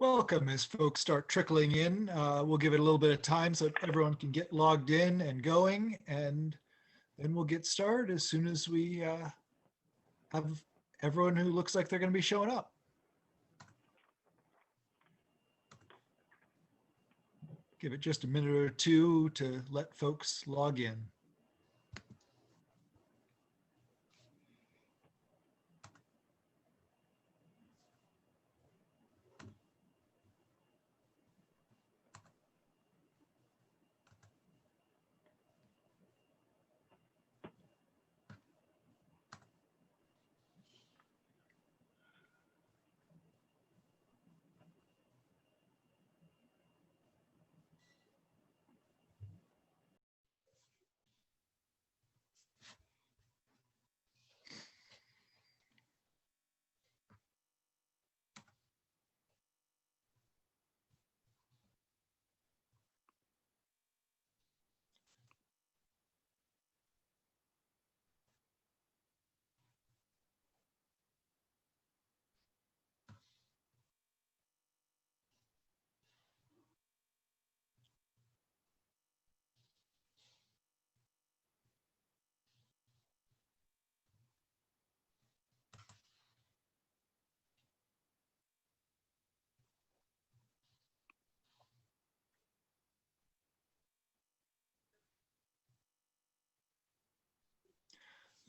Welcome. As folks start trickling in, we'll give it a little bit of time so everyone can get logged in and going, and then we'll get started as soon as we have everyone who looks like they're going to be showing up. Give it just a minute or two to let folks log in.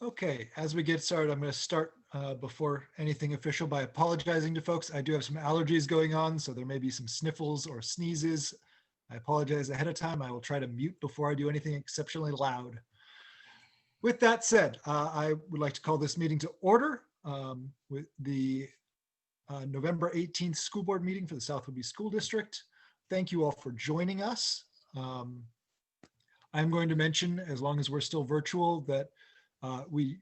Okay, as we get started, I'm going to start before anything official by apologizing to folks. I do have some allergies going on, so there may be some sniffles or sneezes. I apologize ahead of time. I will try to mute before I do anything exceptionally loud. With that said, I would like to call this meeting to order with the November 18th school board meeting for the South Whidbey School District. Thank you all for joining us. I'm going to mention, as long as we're still virtual, that we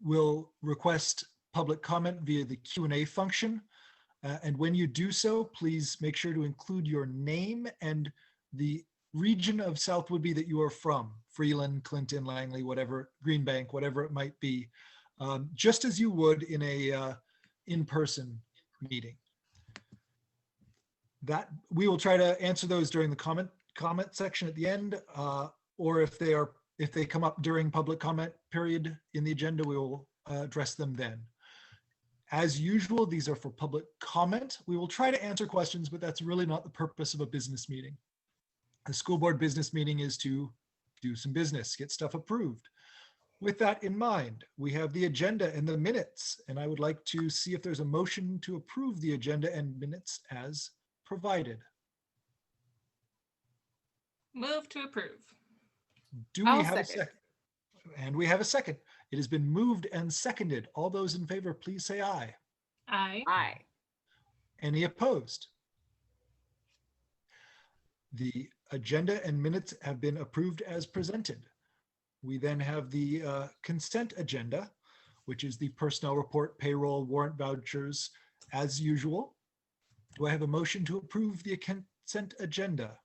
will request public comment via the Q&A function. And when you do so, please make sure to include your name and the region of South Whidbey that you are from, Freeland, Clinton, Langley, whatever, Green Bank, whatever it might be, just as you would in a in-person meeting. That we will try to answer those during the comment section at the end, or if they come up during public comment period in the agenda, we will address them then. As usual, these are for public comment. We will try to answer questions, but that's really not the purpose of a business meeting. A school board business meeting is to do some business, get stuff approved. With that in mind, we have the agenda and the minutes, and I would like to see if there's a motion to approve the agenda and minutes as provided. Move to approve. Do we have a second? And we have a second. It has been moved and seconded. All those in favor, please say aye. Aye. Aye. Any opposed? The agenda and minutes have been approved as presented. We then have the consent agenda, which is the personnel report, payroll, warrant vouchers, as usual. Do I have a motion to approve the consent agenda?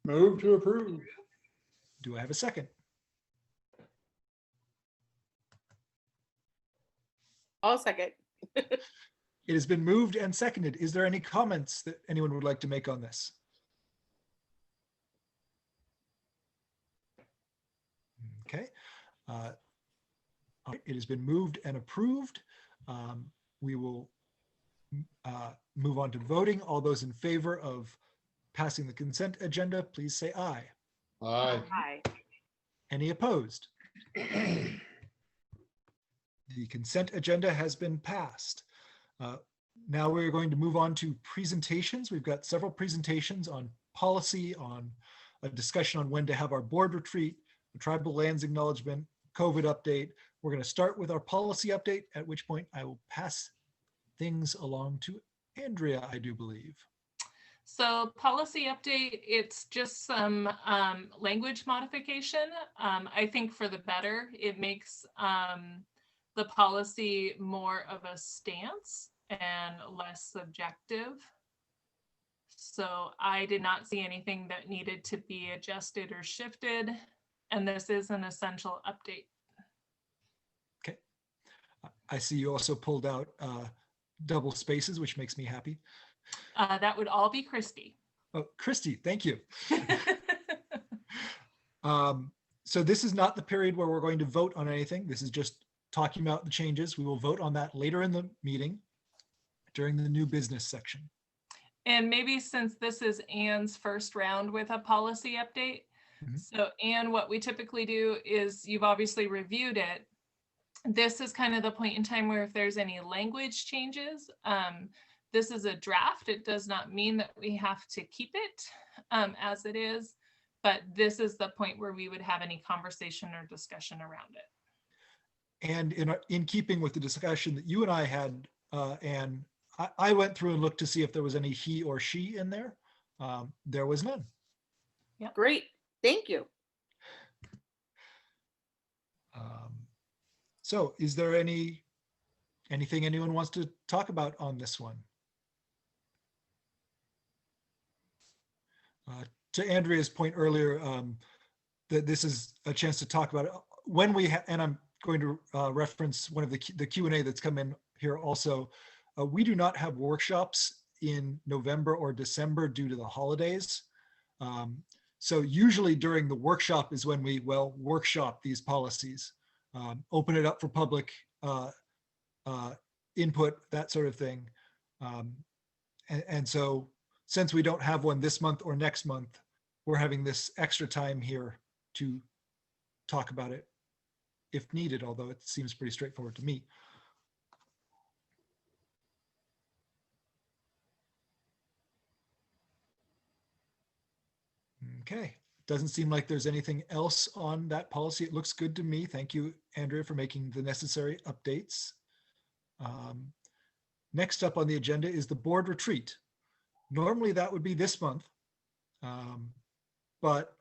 Move to approve. Do I have a second? I'll second. It has been moved and seconded. Is there any comments that anyone would like to make on this? Okay. It has been moved and approved. We will move on to voting. All those in favor of passing the consent agenda, please say aye. Aye. Aye. Any opposed? The consent agenda has been passed. Now we're going to move on to presentations. We've got several presentations on policy, on a discussion on when to have our board retreat, the tribal lands acknowledgement, COVID update. We're going to start with our policy update, at which point I will pass things along to Andrea, I do believe. So policy update, it's just some language modification. I think for the better, it makes the policy more of a stance and less subjective. So I did not see anything that needed to be adjusted or shifted, and this is an essential update. Okay. I see you also pulled out double spaces, which makes me happy. That would all be Christy. Oh, Christy, thank you. So this is not the period where we're going to vote on anything. This is just talking about the changes. We will vote on that later in the meeting during the new business section. And maybe since this is Anne's first round with a policy update, Mhm. so Anne, what we typically do is you've obviously reviewed it. This is kind of the point in time where if there's any language changes, this is a draft. It does not mean that we have to keep it as it is, but this is the point where we would have any conversation or discussion around it. And in keeping with the discussion that you and I had, and I went through and looked to see if there was any he or she in there. There was none. Great, thank you. So is there anything anyone wants to talk about on this one? To Andrea's point earlier, that this is a chance to talk about it. When we and I'm going to reference one of the Q&A that's come in here also. We do not have workshops in November or December due to the holidays. So usually during the workshop is when we workshop these policies, open it up for public input, that sort of thing. And so since we don't have one this month or next month, we're having this extra time here to talk about it if needed, although it seems pretty straightforward to me. Okay, doesn't seem like there's anything else on that policy. It looks good to me. Thank you, Andrea, for making the necessary updates. Next up on the agenda is the board retreat. Normally that would be this month, but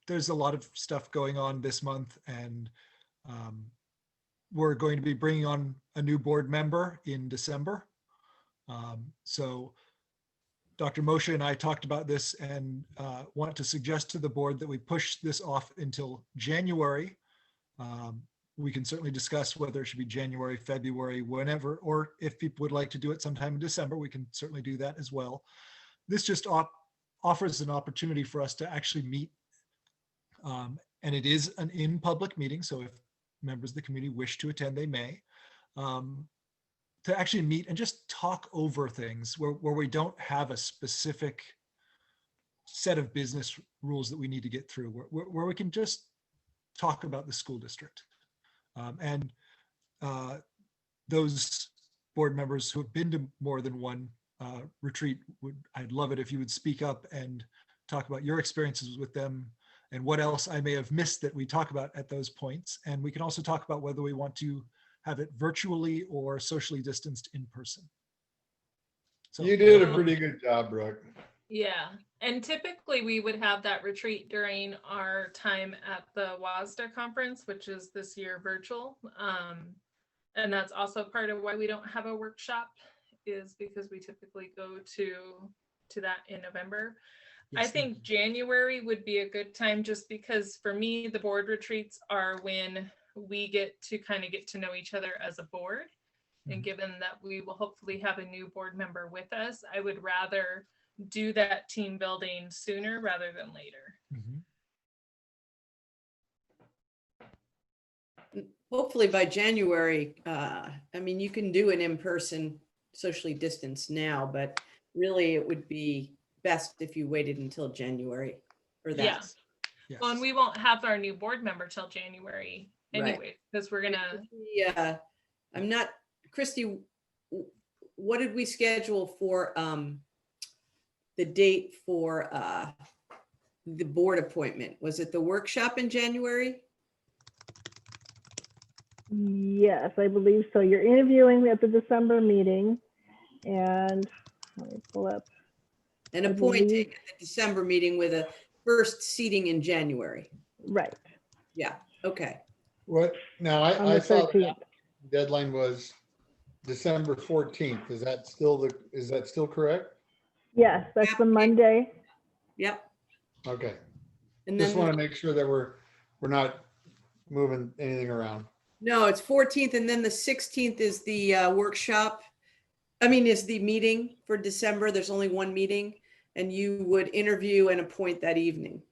there's a lot of stuff going on this month, and we're going to be bringing on a new board member in December. So Dr. Moshe and I talked about this and want to suggest to the board that we push this off until January. We can certainly discuss whether it should be January, February, whenever, or if people would like to do it sometime in December, we can certainly do that as well. This just offers an opportunity for us to actually meet. And it is an in-public meeting, so if members of the community wish to attend, they may. To actually meet and just talk over things where we don't have a specific set of business rules that we need to get through, where we can just talk about the school district. And those board members who have been to more than one retreat, I'd love it if you would speak up and talk about your experiences with them and what else I may have missed that we talk about at those points. And we can also talk about whether we want to have it virtually or socially distanced in person. So, You did a pretty good job, Brooke. Yeah, and typically we would have that retreat during our time at the WASDA conference, which is this year virtual. And that's also part of why we don't have a workshop, is because we typically go to that in November. yes, I think January would be a good time, just because for me, the board retreats are when we get to know each other as a board. And Mhm. given that we will hopefully have a new board member with us, I would rather do that team building sooner rather than later. Mhm. Hopefully by January, I mean, you can do an in-person socially distanced now, but really it would be best if you waited until January for that. Yes. Yes. Well, and we won't have our new board member till January Right. anyway, because we're gonna, Yeah, I'm not, Christy, what did we schedule for the date for the board appointment? Was it the workshop in January? Yes, I believe so. You're interviewing at the December meeting, and let me pull up. And I appointing believe- at the December meeting with a first seating in January? Right, Yeah, okay. What, now on I the saw the 13th. deadline was December 14th. Is that still correct? Yes, that's the Monday. Yep. Okay, And just want then, to make sure that we're not moving anything around. No, it's 14th, and then the 16th is the workshop. I mean, is the meeting for December. There's only one meeting, and you would interview and appoint that evening.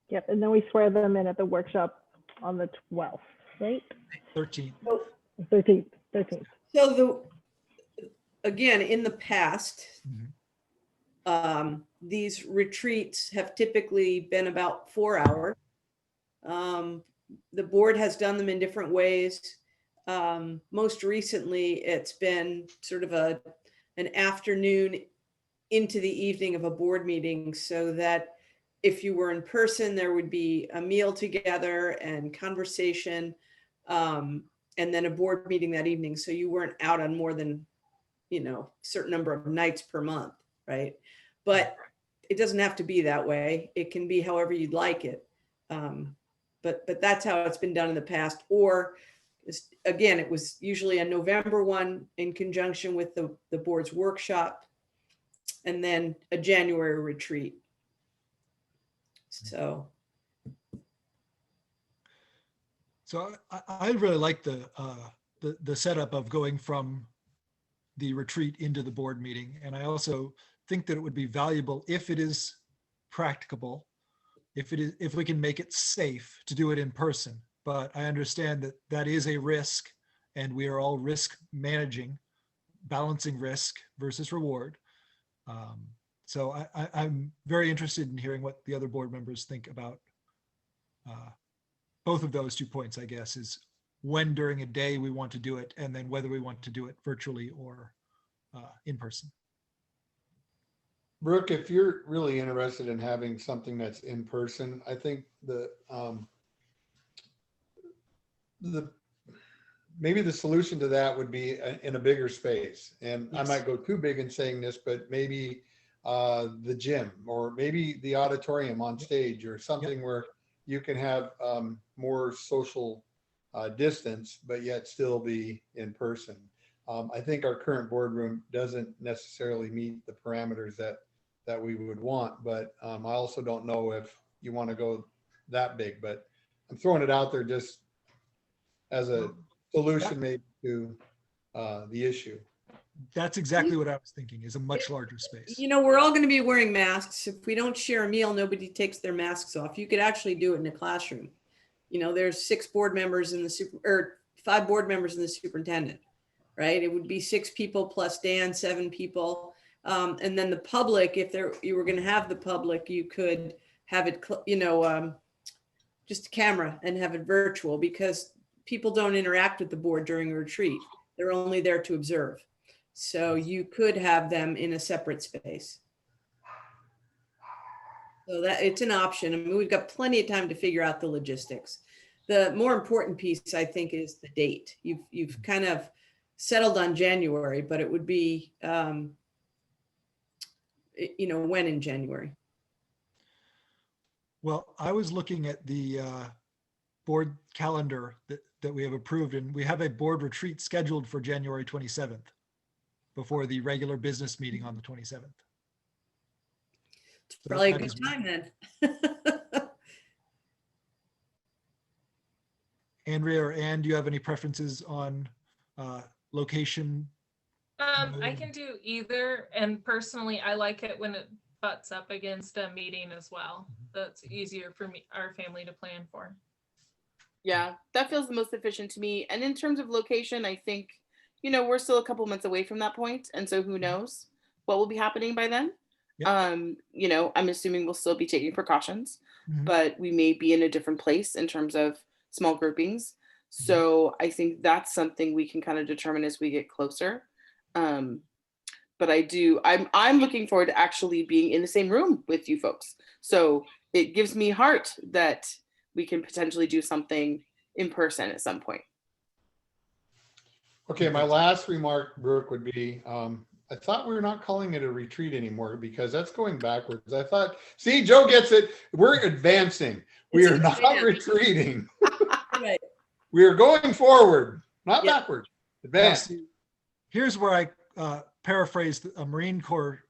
Yep, and then we swear them in at the workshop on the 12th, right? 13th. 13th. So again, in the past, Mhm. these retreats have typically been about 4 hours. The board has done them in different ways. Most recently, it's been sort of an afternoon into the evening of a board meeting, so that if you were in person, there would be a meal together and conversation, and then a board meeting that evening. So you weren't out on more than, a certain number of nights per month, right? But it doesn't have to be that way. It can be however you'd like it. But that's how it's been done in the past. Or again, it was usually a November one in conjunction with the board's workshop, and then a January retreat. So I really like the setup of going from the retreat into the board meeting. And I also think that it would be valuable, if it is practicable, if we can make it safe to do it in person. But I understand that that is a risk, and we are all risk managing, balancing risk versus reward. So I'm very interested in hearing what the other board members think about both of those 2 points, I guess, is when during a day we want to do it, and then whether we want to do it virtually or in person. Brooke, if you're really interested in having something that's in person, I think maybe the solution to that would be in a bigger space. And I might go too big in saying this, but maybe the gym, or maybe the auditorium on stage, or something where you can have more social distance, but yet still be in person. I think our current boardroom doesn't necessarily meet the parameters that we would want, but I also don't know if you want to go that big, but I'm throwing it out there just as a solution maybe to the issue. That's exactly what I was thinking, is a much larger space. we're all going to be wearing masks. If we don't share a meal, nobody takes their masks off. You could actually do it in a classroom. There's 5 board members in the superintendent, right? It would be 6 people plus Dan, 7 people. And then the public, if you were going to have the public, you could have it, just a camera and have it virtual, because people don't interact with the board during a retreat. They're only there to observe. So you could have them in a separate space. So that it's an option. I mean, we've got plenty of time to figure out the logistics. The more important piece, I think, is the date. You've kind of settled on January, but it would be, when in January. Well, I was looking at the board calendar that we have approved, and we have a board retreat scheduled for January 27th before the regular business meeting on the 27th. It's probably a good time then. Andrea or Ann, do you have any preferences on location? I can do either, and personally, I like it when it butts up against a meeting as well. That's easier for me, our family, to plan for. Yeah, that feels the most efficient to me. And in terms of location, I think, we're still a couple months away from that point. And so who knows what will be happening by then? Yeah. I'm assuming we'll still be taking precautions, Mhm. but we may be in a different place in terms of small groupings. So I think that's something we can kind of determine as we get closer. But I'm looking forward to actually being in the same room with you folks. So it gives me heart that we can potentially do something in person at some point. Okay, my last remark, Brooke, would be, I thought we were not calling it a retreat anymore, because that's going backwards. I thought, see, Joe gets it. We're advancing. We are not retreating. Right. We are going forward, not backwards. Advance. Here's where I paraphrased a Marine Corps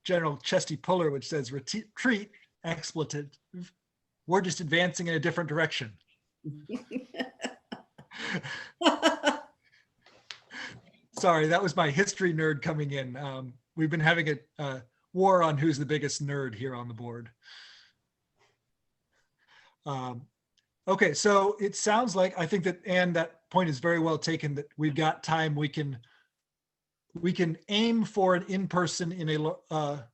General Chesty Puller, which says retreat expletive. We're just advancing in a different direction. Sorry, that was my history nerd coming in. We've been having a war on who's the biggest nerd here on the board. Okay, so it sounds like, I think that, Anne, that point is very well taken, that we've got time. We can aim for an in-person in a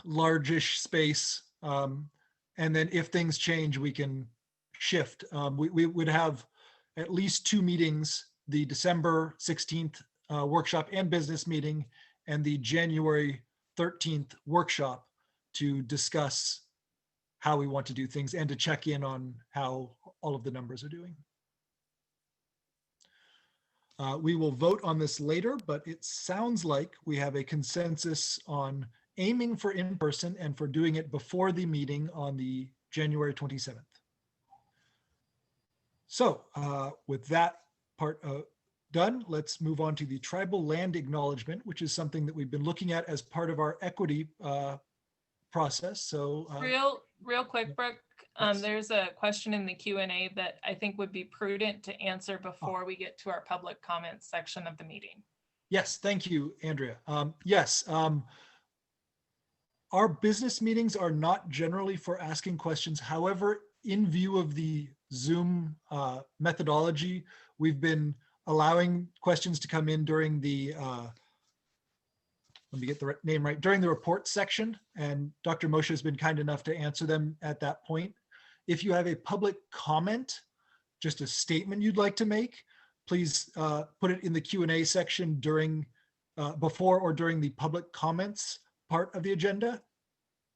largish space. And then if things change, we can shift. We would have at least 2 meetings, the December 16th workshop and business meeting, and the January 13th workshop to discuss how we want to do things and to check in on how all of the numbers are doing. We will vote on this later, but it sounds like we have a consensus on aiming for in-person and for doing it before the meeting on the January 27th. So with that part done, let's move on to the tribal land acknowledgement, which is something that we've been looking at as part of our equity process. So real quick, Brooke, yes. there's a question in the Q&A that I think would be prudent to answer before we get to our public comments section of the meeting. Yes, thank you, Andrea. Yes, our business meetings are not generally for asking questions. However, in view of the Zoom methodology, we've been allowing questions to come in during the, let me get the name right, during the report section, and Dr. Moshe has been kind enough to answer them at that point. If you have a public comment, just a statement you'd like to make, please put it in the Q&A section during, before or during the public comments part of the agenda.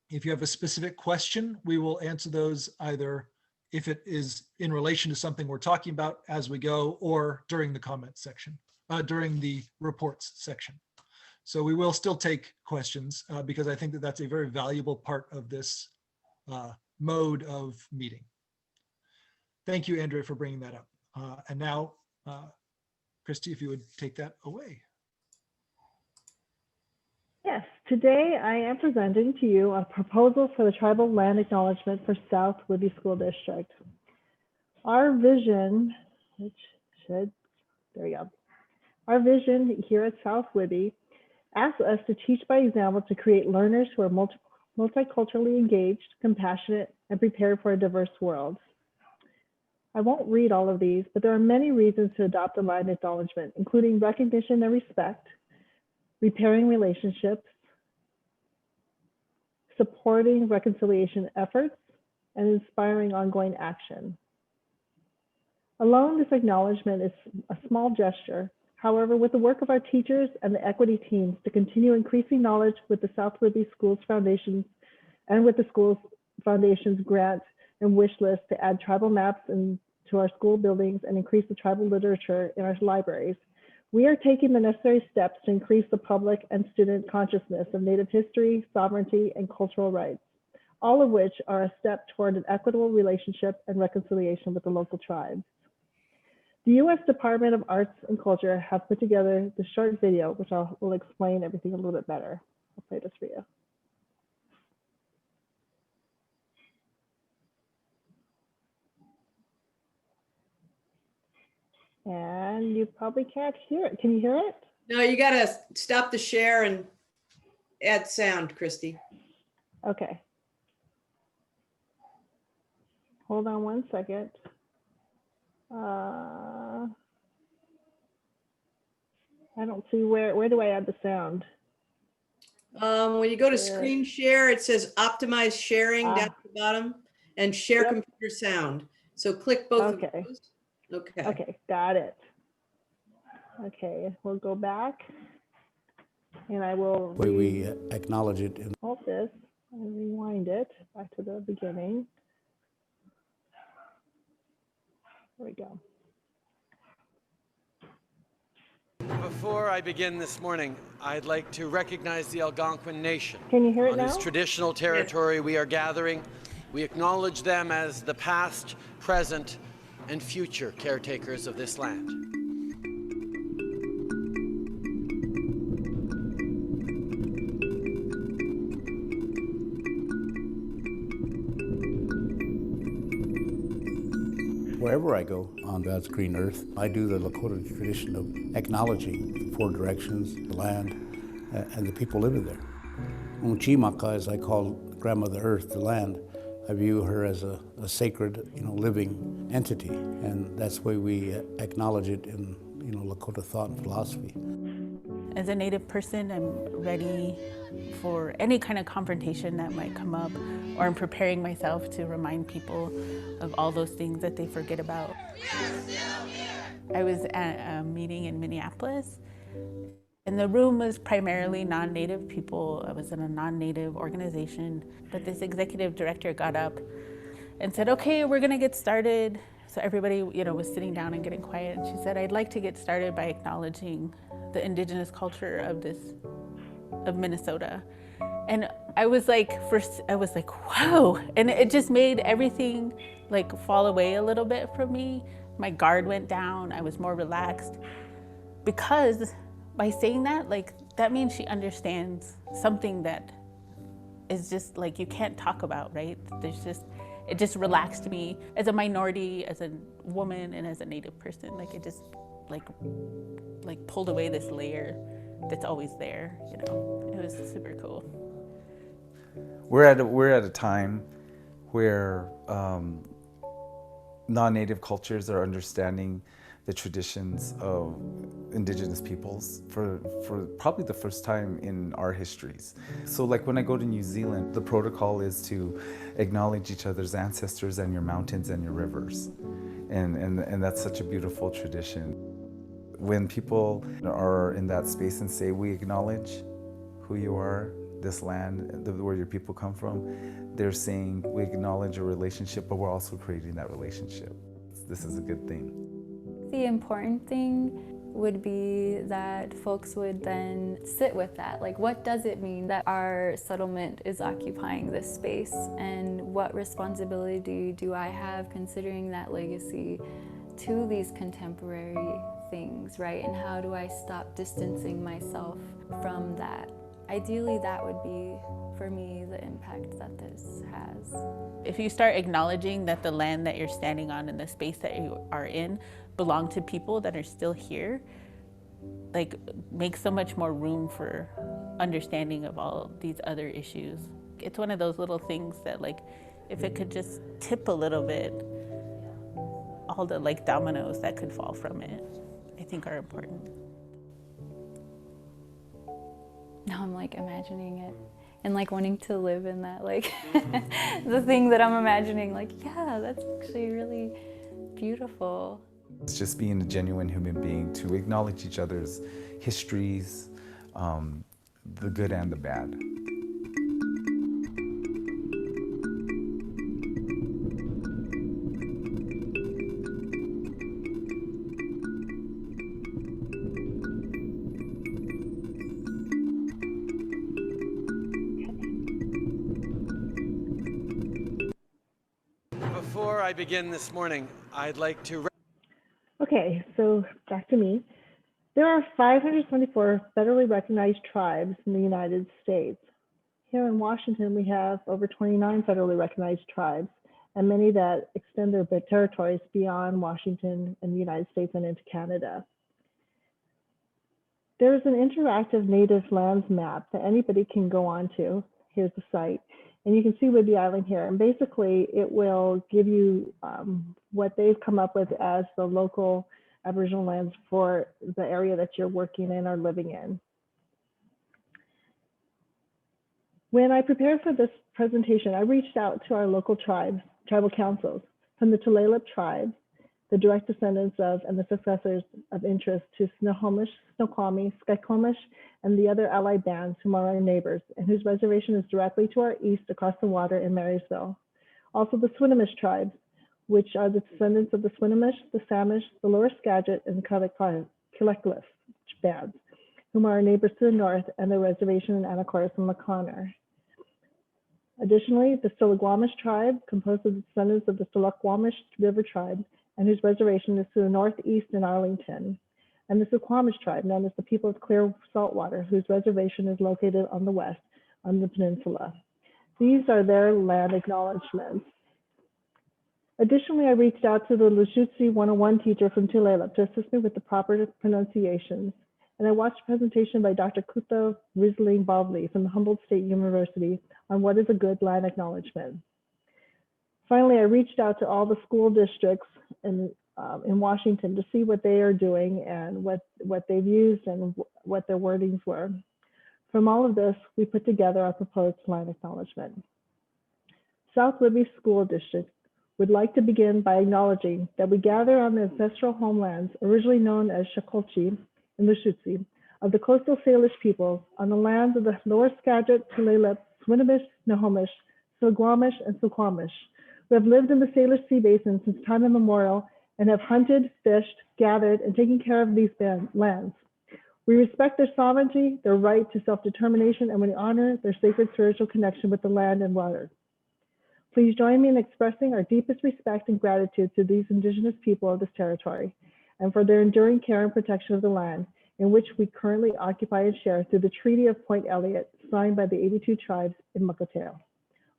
If you have a specific question, we will answer those either if it is in relation to something we're talking about as we go, or during the comments section, during the reports section. So we will still take questions because I think that that's a very valuable part of this mode of meeting. Thank you, Andrea, for bringing that up. And now, Christy, if you would take that away. Yes, today I am presenting to you a proposal for the tribal land acknowledgement for South Whidbey School District. Our vision, there we go. Our vision here at South Whidbey asks us to teach by example to create learners who are multiculturally engaged, compassionate, and prepared for a diverse world. I won't read all of these, but there are many reasons to adopt a land acknowledgement, including recognition and respect, repairing relationships, supporting reconciliation efforts, and inspiring ongoing action. Alone, this acknowledgement is a small gesture. However, with the work of our teachers and the equity teams to continue increasing knowledge with the South Whidbey Schools Foundations and with the Schools Foundation's grant and wish list to add tribal maps into our school buildings and increase the tribal literature in our libraries, we are taking the necessary steps to increase the public and student consciousness of Native history, sovereignty, and cultural rights, all of which are a step toward an equitable relationship and reconciliation with the local tribes. The U.S. Department of Arts and Culture have put together the short video, which will explain everything a little bit better. I'll play this for you. And you probably can't hear it. Can you hear it? No, you gotta stop the share and add sound, Christy. Okay. Hold on one second. I don't see where do I add the sound? When you go to screen share, it says optimize sharing down at the bottom and share Yep. computer sound. So click both Okay. of those. Okay. Okay, got it. Okay, we'll go back and I will We acknowledge it. hold this and rewind it back to the beginning. There we go. Before I begin this morning, I'd like to recognize the Algonquin Nation. Can you hear it On now? whose traditional territory we are gathering. We acknowledge them as the past, present, and future caretakers of this land. Wherever I go on God's green earth, I do the Lakota tradition of acknowledging the four directions, the land, and the people living there. Unchimaka, as I call Grandmother Earth, the land, I view her as a sacred, living entity, and that's the way we acknowledge it in, Lakota thought and philosophy. As a Native person, I'm ready for any kind of confrontation that might come up, or I'm preparing myself to remind people of all those things that they forget about. I was at a meeting in Minneapolis, and the room was primarily non-Native people. I was in a non-Native organization, but this executive director got up and said, okay, we're gonna get started. So everybody, was sitting down and getting quiet. And she said, I'd like to get started by acknowledging the indigenous culture of Minnesota. And I was like, wow. And it just made everything fall away a little bit from me. My guard went down, I was more relaxed. Because by saying that, that means she understands something that is just you can't talk about, right? It just relaxed me as a minority, as a woman, and as a Native person. It just pulled away this layer that's always there, It was super cool. We're at a time where non-Native cultures are understanding the traditions of Indigenous peoples for probably the first time in our histories. So when I go to New Zealand, the protocol is to acknowledge each other's ancestors and your mountains and your rivers. And that's such a beautiful tradition. When people are in that space and say, we acknowledge who you are, this land, where your people come from, they're saying we acknowledge a relationship, but we're also creating that relationship. This is a good thing. The important thing would be that folks would then sit with that. What does it mean that our settlement is occupying this space? And what responsibility do I have considering that legacy to these contemporary things, right? And how do I stop distancing myself from that? Ideally, that would be, for me, the impact that this has. If you start acknowledging that the land that you're standing on and the space that you are in belong to people that are still here, make so much more room for understanding of all these other issues. It's one of those little things that if it could just tip a little bit, all the dominoes that could fall from it, I think are important. Now I'm imagining it and wanting to live in that, the thing that I'm imagining, yeah, that's actually really beautiful. It's just being a genuine human being to acknowledge each other's histories, the good and the bad. Before I begin this morning, I'd like to... Okay, so back to me. There are 524 federally recognized tribes in the United States. Here in Washington, we have over 29 federally recognized tribes, and many that extend their territories beyond Washington and the United States and into Canada. There is an interactive native lands map that anybody can go on to. Here's the site. And you can see Whidbey Island here. And basically, it will give you what they've come up with as the local Aboriginal lands for the area that you're working in or living in. When I prepared for this presentation, I reached out to our local tribes, tribal councils, from the Tulalip tribe, the direct descendants of and the successors of interest to Snohomish, Snoqualmie, Skykomish, and the other allied bands whom are our neighbors and whose reservation is directly to our east across the water in Marysville. Also the Swinomish tribes, which are the descendants of the Swinomish, the Samish, the Lower Skagit, and the Killiecrankie bands, whom are our neighbors to the north and the reservation in Anacortes and LaConner. Additionally, the Stillaguamish tribe, composed of the descendants of the Stillaguamish River tribe, and whose reservation is to the northeast in Arlington. And the Suquamish tribe, known as the people of Clear Saltwater, whose reservation is located on the west on the peninsula. These are their land acknowledgements. Additionally, I reached out to the Lushootseed 101 teacher from Tulalip to assist me with the proper pronunciations. And I watched a presentation by Dr. Kutha Risling Bavli from the Humboldt State University on what is a good land acknowledgement. Finally, I reached out to all the school districts in Washington to see what they are doing and what they've used and what their wordings were. From all of this, we put together our proposed land acknowledgement. South Libby School District would like to begin by acknowledging that we gather on the ancestral homelands, originally known as Shakolchi and Lushootseed, of the coastal Salish people on the lands of the Lower Skagit, Tulalip, Swinomish, Snohomish, Suquamish, and Suquamish, who have lived in the Salish Sea Basin since time immemorial and have hunted, fished, gathered, and taken care of these lands. We respect their sovereignty, their right to self-determination, and we honor their sacred spiritual connection with the land and water. Please join me in expressing our deepest respect and gratitude to these Indigenous people of this territory and for their enduring care and protection of the land in which we currently occupy and share through the Treaty of Point Elliott, signed by the 82 tribes in Mukilteo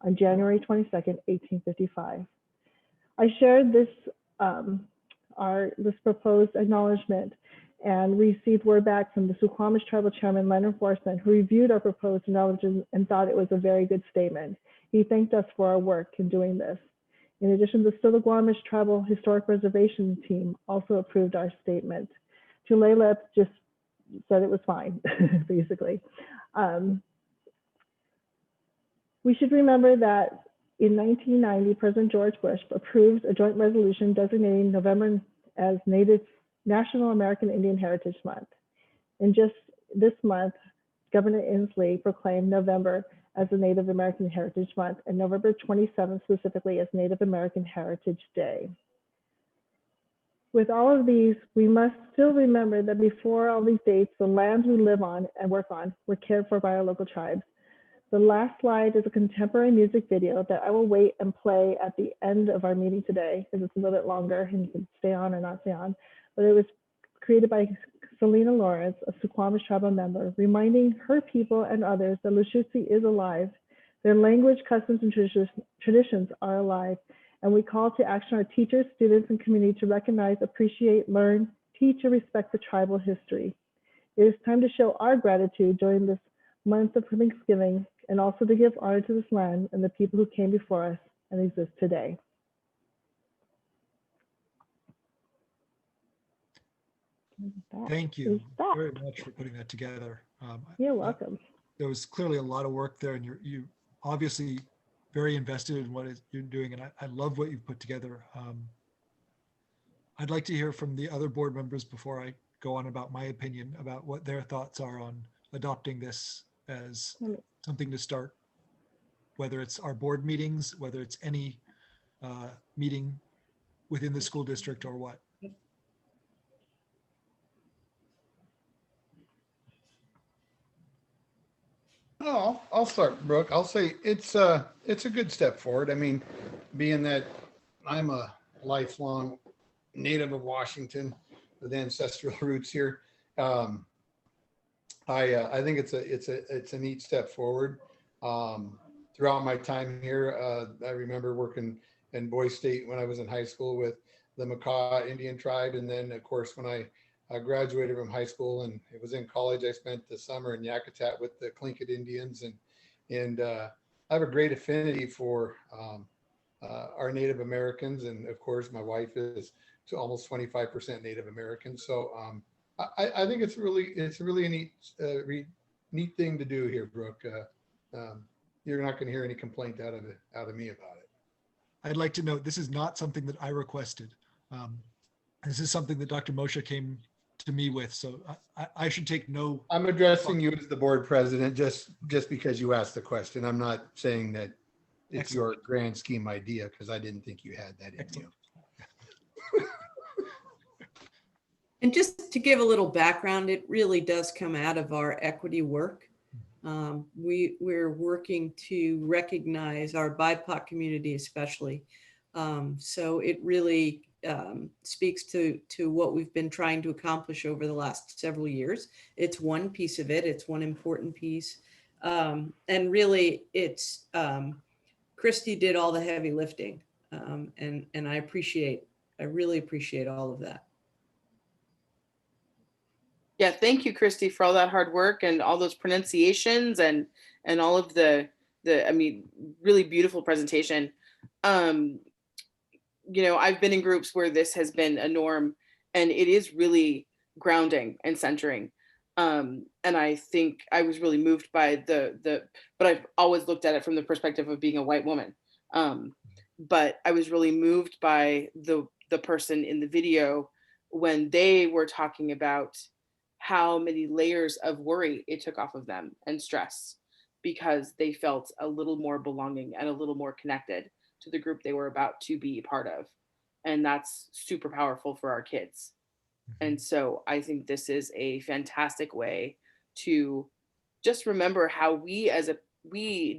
on January 22nd, 1855. I shared this proposed acknowledgement and received word back from the Suquamish Tribal Chairman, Leonard Forsman, who reviewed our proposed acknowledgement and thought it was a very good statement. He thanked us for our work in doing this. In addition, the Stillaguamish Tribal Historic Preservation Team also approved our statement. Tulalip just said it was fine, basically. We should remember that in 1990, President George Bush approved a joint resolution designating November as National American Indian Heritage Month. And just this month, Governor Inslee proclaimed November as the Native American Heritage Month and November 27th specifically as Native American Heritage Day. With all of these, we must still remember that before all these dates, the lands we live on and work on were cared for by our local tribes. The last slide is a contemporary music video that I will wait and play at the end of our meeting today because it's a little bit longer and you can stay on or not stay on. But it was created by Selena Lawrence, a Suquamish tribal member, reminding her people and others that Lushootseed is alive. Their language, customs, and traditions are alive. And we call to action our teachers, students, and community to recognize, appreciate, learn, teach, and respect the tribal history. It is time to show our gratitude during this month of Thanksgiving and also to give honor to this land and the people who came before us and exist today. Thank you very much for putting that together. You're welcome. There was clearly a lot of work there, and you obviously very invested in what you're doing, and I love what you've put together. I'd like to hear from the other board members before I go on about my opinion about what their thoughts are on adopting this as something to start, whether it's our board meetings, whether it's any meeting within the school district or what. Oh, I'll start, Brooke. I'll say it's a good step forward. I mean, being that I'm a lifelong native of Washington with ancestral roots here, I think it's a neat step forward. Throughout my time here, I remember working in Boise State when I was in high school with the Makah Indian tribe, and then of course when I graduated from high school and it was in college, I spent the summer in Yakutat with the Tlingit Indians, and I have a great affinity for our Native Americans, and of course my wife is almost 25% Native American. So I think it's really a neat thing to do here, Brooke. You're not going to hear any complaint out of me about it. I'd like to note this is not something that I requested. This is something that Dr. Moshe came to me with, so I should take no. I'm addressing you as the board president just because you asked the question. I'm not saying that it's Excellent. your grand scheme idea, because I didn't think you had that in you. And just to give a little background, it really does come out of our equity work. We're working to recognize our BIPOC community especially. So it really speaks to what we've been trying to accomplish over the last several years. It's one piece of it. It's one important piece. And really it's, Christy did all the heavy lifting. And I really appreciate all of that. Yeah, thank you, Christy, for all that hard work and all those pronunciations and all of the I mean, really beautiful presentation. You know, I've been in groups where this has been a norm, and it is really grounding and centering. And I think I was really moved by but I've always looked at it from the perspective of being a white woman. But I was really moved by the person in the video when they were talking about how many layers of worry it took off of them and stress, because they felt a little more belonging and a little more connected to the group they were about to be a part of. And that's super powerful for our kids. And so I think this is a fantastic way to just remember how we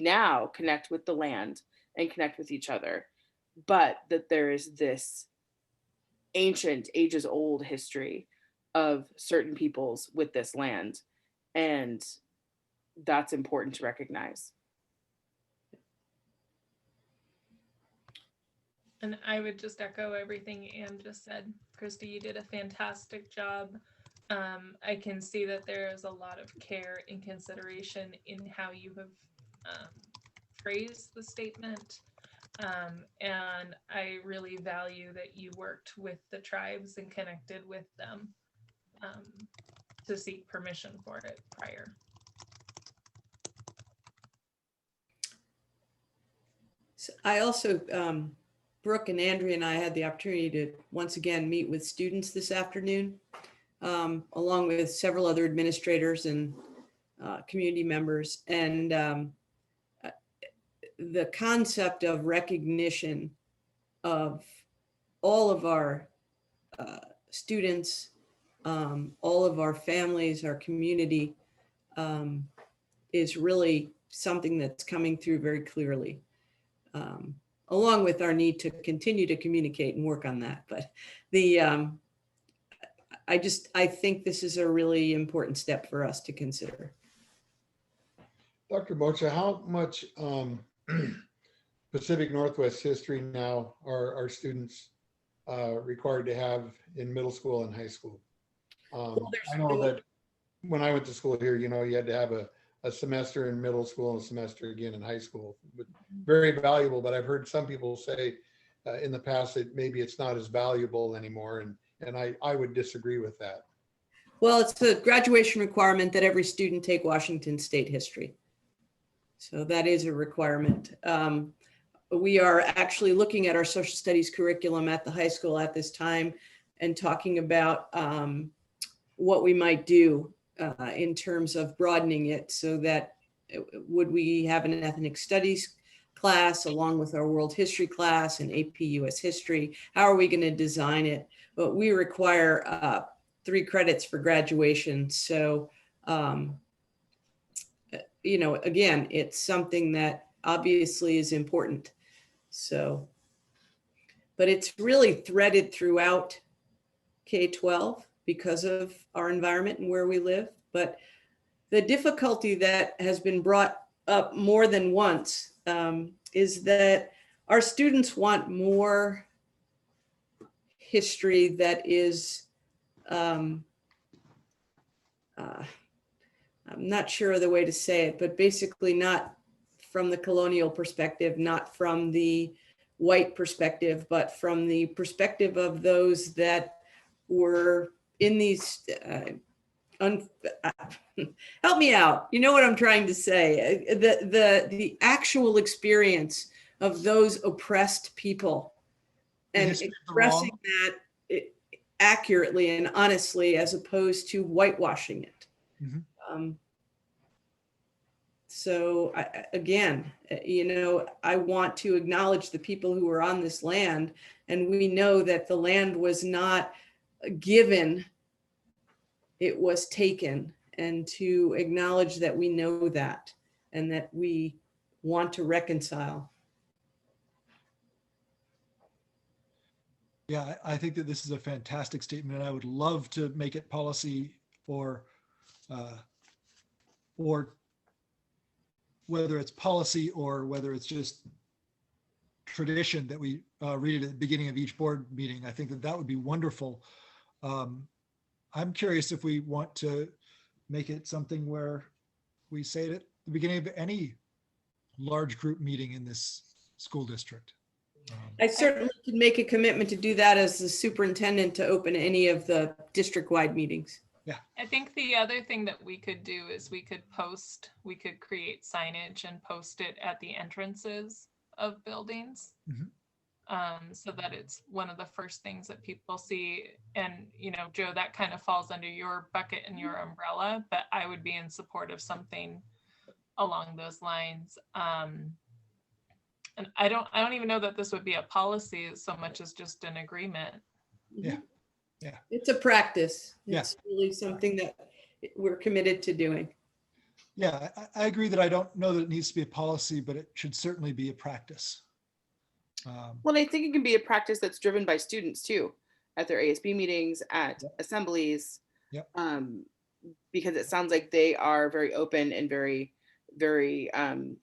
now connect with the land and connect with each other, but that there is this ancient, ages old history of certain peoples with this land. And that's important to recognize. And I would just echo everything Anne just said. Christy, you did a fantastic job. I can see that there is a lot of care and consideration in how you have phrased the statement. And I really value that you worked with the tribes and connected with them to seek permission for it prior. So I also, Brooke and Andrea and I had the opportunity to once again meet with students this afternoon, along with several other administrators and community members. And the concept of recognition of all of our students, all of our families, our community, is really something that's coming through very clearly. Along with our need to continue to communicate and work on that. But I think this is a really important step for us to consider. Dr. Bocha, how much Pacific Northwest history now are our students required to have in middle school and high school? I know that when I went to school here, you know, you had to have a semester in middle school and a semester again in high school. But very valuable, but I've heard some people say in the past that maybe it's not as valuable anymore. And I would disagree with that. Well, it's a graduation requirement that every student take Washington State history. So that is a requirement. We are actually looking at our social studies curriculum at the high school at this time and talking about what we might do in terms of broadening it, so that would we have an ethnic studies class along with our world history class and AP US history? How are we going to design it? But we require 3 credits for graduation. So, you know, again, it's something that obviously is important. So, but it's really threaded throughout K-12 because of our environment and where we live. But the difficulty that has been brought up more than once is that our students want more history that is, I'm not sure of the way to say it, but basically not from the colonial perspective, not from the white perspective, but from the perspective of those that were in these, help me out. You know what I'm trying to say? The actual experience of those oppressed people and expressing that accurately and honestly, as opposed to whitewashing it. Mm-hmm. So again, you know, I want to acknowledge the people who are on this land, and we know that the land was not given, it was taken, and to acknowledge that we know that and that we want to reconcile. Yeah, I think that this is a fantastic statement, and I would love to make it policy for whether it's policy or whether it's just tradition that we read it at the beginning of each board meeting. I think that that would be wonderful. I'm curious if we want to make it something where we say it at the beginning of any large group meeting in this school district. I certainly could make a commitment to do that as the superintendent to open any of the district-wide meetings. I think the other thing that we could do is we could create signage and post it at the entrances of buildings. So that it's one of the first things that people see. And, you know, Joe, that kind of falls under your bucket and your umbrella, but I would be in support of something along those lines. And I don't even know that this would be a policy so much as just an agreement. Yeah. It's a practice. Yes. It's really something that we're committed to doing. Yeah, I agree that I don't know that it needs to be a policy, but it should certainly be a practice. Well, I think it can be a practice that's driven by students too, at their ASB meetings, at assemblies. Yep. Because it sounds like they are very open and very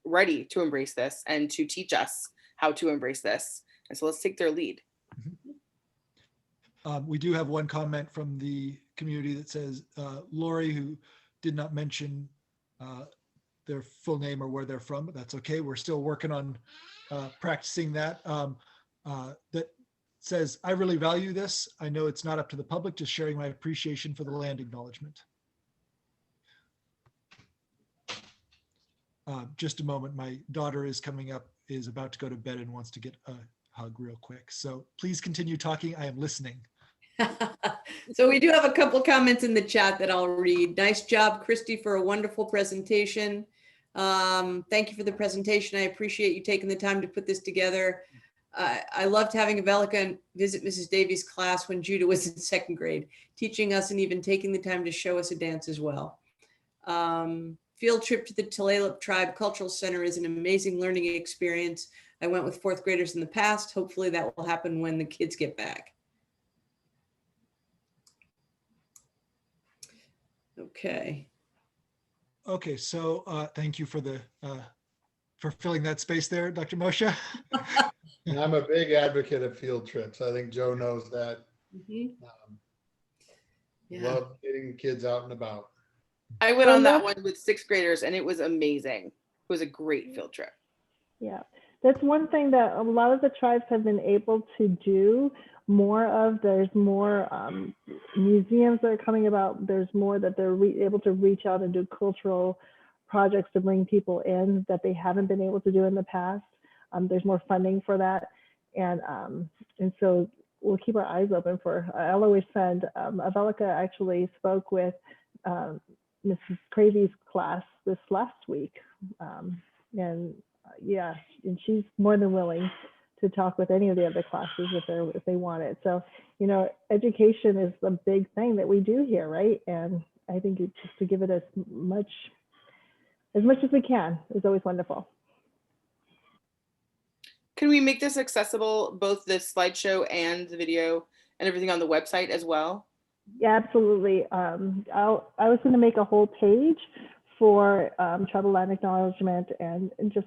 ready to embrace this and to teach us how to embrace this. And so let's take their lead. We do have one comment from the community that says, Lori, who did not mention their full name or where they're from, but that's okay. We're still working on practicing that. That says, I really value this. I know it's not up to the public, just sharing my appreciation for the land acknowledgement. Just a moment, my daughter is coming up, is about to go to bed and wants to get a hug real quick. So please continue talking. I am listening. So we do have a couple of comments in the chat that I'll read. Nice job, Christy, for a wonderful presentation. Thank you for the presentation. I appreciate you taking the time to put this together. I loved having Avelika visit Mrs. Davies' class when Judah was in second grade, teaching us and even taking the time to show us a dance as well. Field trip to the Tulalip Tribe Cultural Center is an amazing learning experience. I went with fourth graders in the past. Hopefully that will happen when the kids get back. Okay. Okay, so thank you for the for filling that space there, Dr. Moshe. And I'm a big advocate of field trips. I think Joe knows that. Love getting kids out and about. I went on that one with sixth graders and it was amazing. It was a great field trip. Yeah, that's one thing that a lot of the tribes have been able to do more of. There's more museums that are coming about. There's more that they're able to reach out and do cultural projects to bring people in that they haven't been able to do in the past. There's more funding for that. And so we'll keep our eyes open for, I'll always send, Avelika actually spoke with Mrs. Crazy's class this last week. Yeah, and she's more than willing to talk with any of the other classes if they want it. So, you know, education is the big thing that we do here, right? And I think just to give it as much as we can is always wonderful. Can we make this accessible, both the slideshow and the video and everything on the website as well? Yeah, absolutely. I was going to make a whole page for tribal land acknowledgement and just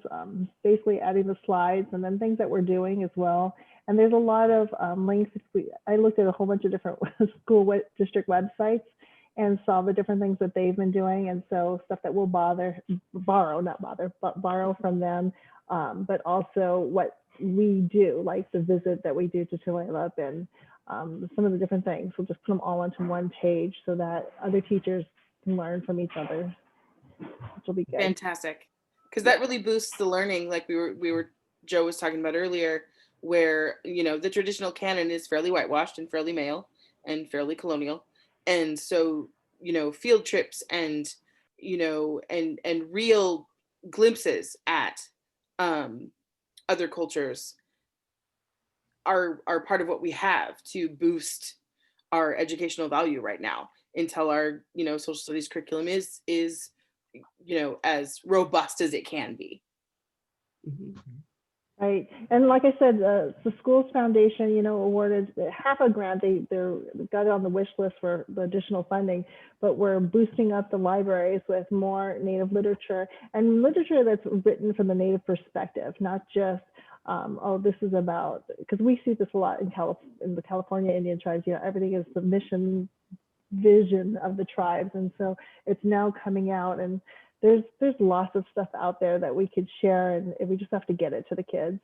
basically adding the slides and then things that we're doing as well. And there's a lot of links. I looked at a whole bunch of different school district websites and saw the different things that they've been doing. And so stuff that we'll borrow from them, but also what we do, like the visit that we do to Tulalip and some of the different things. We'll just put them all onto one page so that other teachers can learn from each other, which will be good. Fantastic. Because that really boosts the learning, like Joe was talking about earlier, where, you know, the traditional canon is fairly whitewashed and fairly male and fairly colonial. And so, you know, field trips and, you know, and real glimpses at other cultures are part of what we have to boost our educational value right now until our, you know, social studies curriculum is, you know, as robust as it can be. Right. And like I said, the Schools Foundation, you know, awarded half a grant. They got it on the wish list for the additional funding, but we're boosting up the libraries with more Native literature and literature that's written from the Native perspective, not just oh, this is about, because we see this a lot in the California Indian tribes, everything is the mission vision of the tribes. And so it's now coming out, and there's lots of stuff out there that we could share, and we just have to get it to the kids.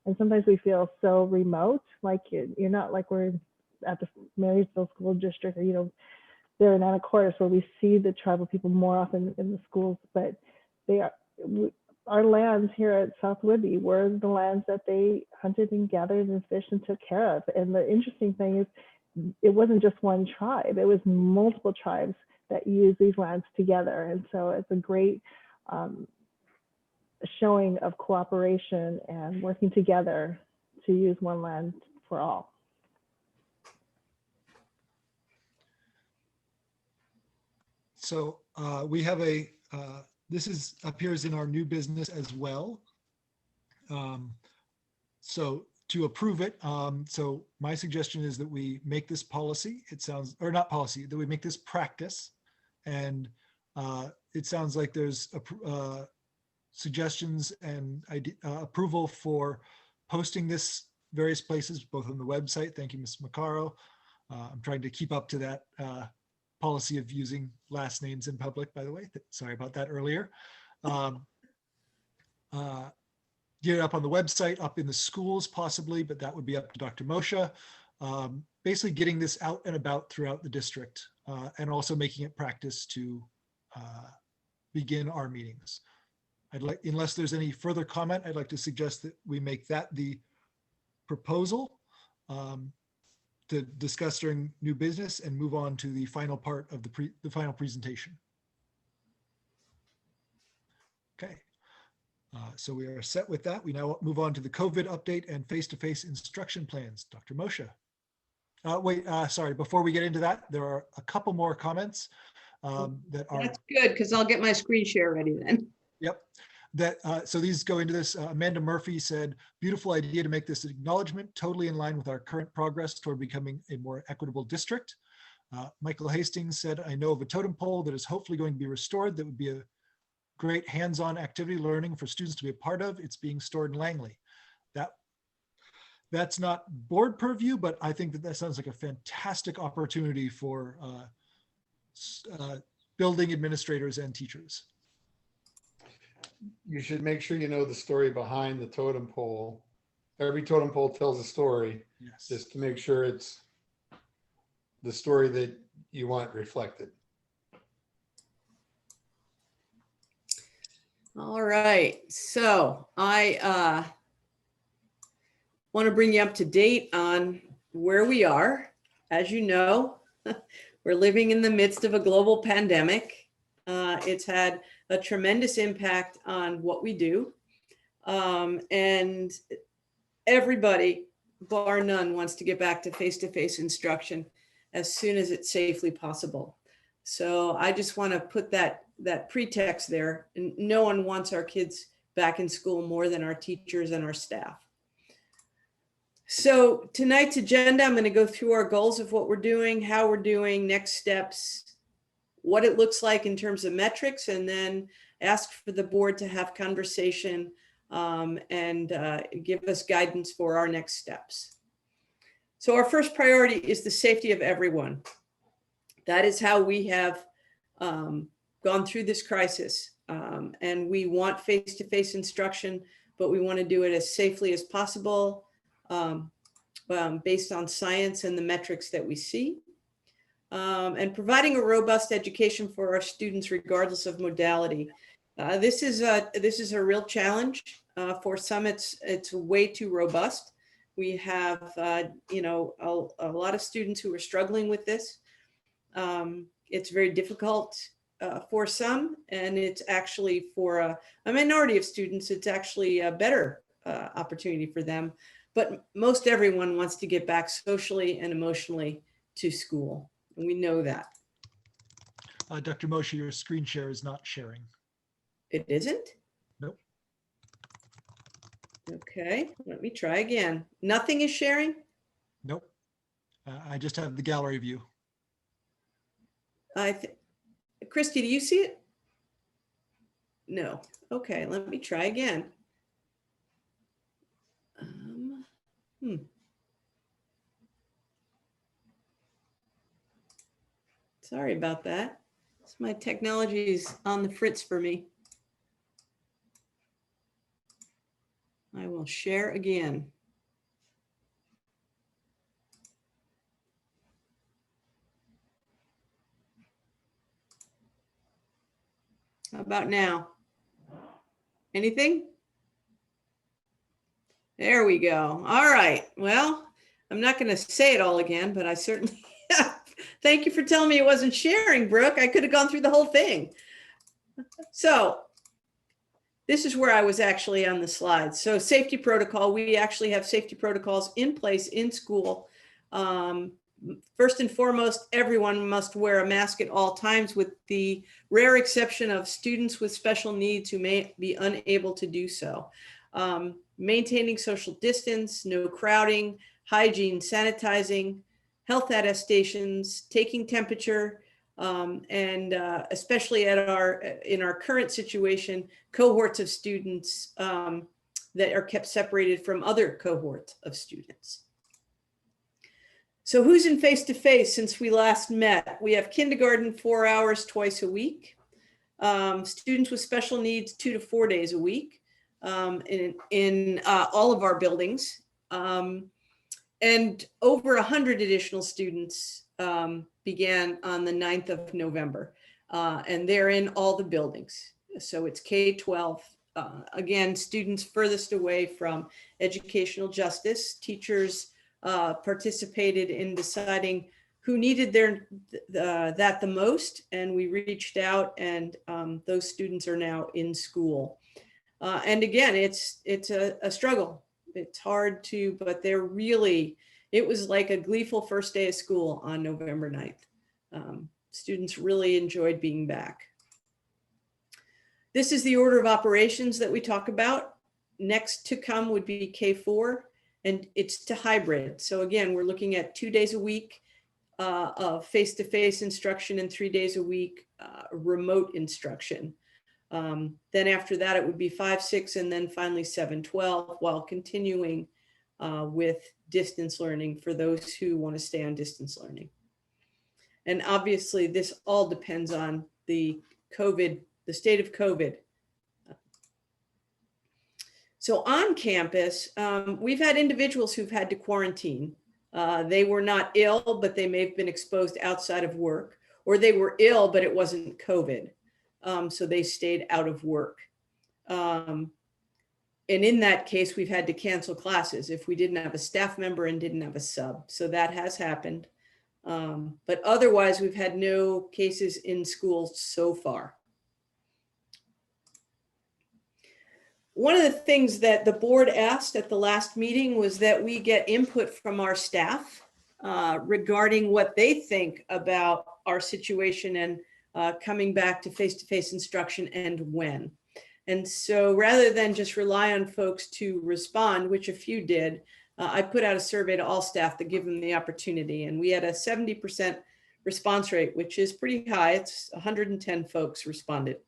And sometimes we feel so remote, like you're not like we're at the Marysville School District, or, they're in Anacortes, where we see the tribal people more often in the schools, but our lands here at South Whidbey were the lands that they hunted and gathered and fished and took care of. And the interesting thing is, it wasn't just one tribe, it was multiple tribes that used these lands together. And so it's a great showing of cooperation and working together to use one land for all. So we have this appears in our new business as well. So to approve it, so my suggestion is that we make this policy. Or not policy, that we make this practice. And it sounds like there's suggestions and approval for posting this various places, both on the website. Thank you, Ms. Maccaro. I'm trying to keep up to that policy of using last names in public, by the way. Sorry about that earlier. Get it up on the website, up in the schools possibly, but that would be up to Dr. Moshe. Basically getting this out and about throughout the district, and also making it practice to begin our meetings. Unless there's any further comment, I'd like to suggest that we make that the proposal to discuss during new business and move on to the final part of the final presentation. Okay, so we are set with that. We now move on to the COVID update and face-to-face instruction plans. Dr. Moshe. Sorry, before we get into that, there are a couple more comments that are. That's good, because I'll get my screen share ready then. Yep. So these go into this. Amanda Murphy said, beautiful idea to make this acknowledgement, totally in line with our current progress toward becoming a more equitable district. Michael Hastings said, I know of a totem pole that is hopefully going to be restored. That would be a great hands-on activity learning for students to be a part of. It's being stored in Langley. That's not board purview, but I think that sounds like a fantastic opportunity for building administrators and teachers. You should make sure you know the story behind the totem pole. Every totem pole tells a story. Yes. Just to make sure it's the story that you want reflected. All right, so I want to bring you up to date on where we are. As you know, we're living in the midst of a global pandemic. It's had a tremendous impact on what we do. And everybody, bar none, wants to get back to face-to-face instruction as soon as it's safely possible. So I just want to put that pretext there. And no one wants our kids back in school more than our teachers and our staff. So tonight's agenda, I'm going to go through our goals of what we're doing, how we're doing, next steps, what it looks like in terms of metrics, and then ask for the board to have conversation and give us guidance for our next steps. So our first priority is the safety of everyone. That is how we have gone through this crisis. And we want face-to-face instruction, but we want to do it as safely as possible based on science and the metrics that we see. And providing a robust education for our students, regardless of modality. This is a real challenge. For some, it's way too robust. We have, a lot of students who are struggling with this. It's very difficult for some, and it's actually for a minority of students, it's actually a better opportunity for them. But most everyone wants to get back socially and emotionally to school. And we know that. Dr. Moshe, your screen share is not sharing. It isn't? Nope. Okay, let me try again. Nothing is sharing? Nope. I just have the gallery view. Christy, do you see it? No. Okay, let me try again. Sorry about that. My technology is on the fritz for me. I will share again. How about now? Anything? There we go. All right. Well, I'm not going to say it all again, but I certainly thank you for telling me it wasn't sharing, Brooke. I could have gone through the whole thing. So this is where I was actually on the slides. So safety protocol, we actually have safety protocols in place in school. First and foremost, everyone must wear a mask at all times, with the rare exception of students with special needs who may be unable to do so. Maintaining social distance, no crowding, hygiene, sanitizing, health attestations, taking temperature, and especially in our current situation, cohorts of students that are kept separated from other cohorts of students. So who's in face-to-face since we last met? We have kindergarten 4 hours twice a week, students with special needs 2 to 4 days a week in all of our buildings, and over 100 additional students began on the 9th of November, and they're in all the buildings. So it's K-12. Again, students furthest away from educational justice. Teachers participated in deciding who needed that the most, and we reached out, and those students are now in school. And again, it's a struggle. It's hard to, but they're really, it was like a gleeful first day of school on November 9th. Students really enjoyed being back. This is the order of operations that we talk about. Next to come would be K4, and it's to hybrid. So again, we're looking at 2 days a week of face-to-face instruction and 3 days a week remote instruction. Then after that, it would be 5-6, and then finally 7-12, while continuing with distance learning for those who want to stay on distance learning. And obviously, this all depends on the state of COVID. So on campus, we've had individuals who've had to quarantine. They were not ill, but they may have been exposed outside of work, or they were ill, but it wasn't COVID. So they stayed out of work. And in that case, we've had to cancel classes if we didn't have a staff member and didn't have a sub. So that has happened. But otherwise, we've had no cases in schools so far. One of the things that the board asked at the last meeting was that we get input from our staff regarding what they think about our situation and coming back to face-to-face instruction and when. And so rather than just rely on folks to respond, which a few did, I put out a survey to all staff to give them the opportunity. And we had a 70% response rate, which is pretty high. It's 110 folks responded.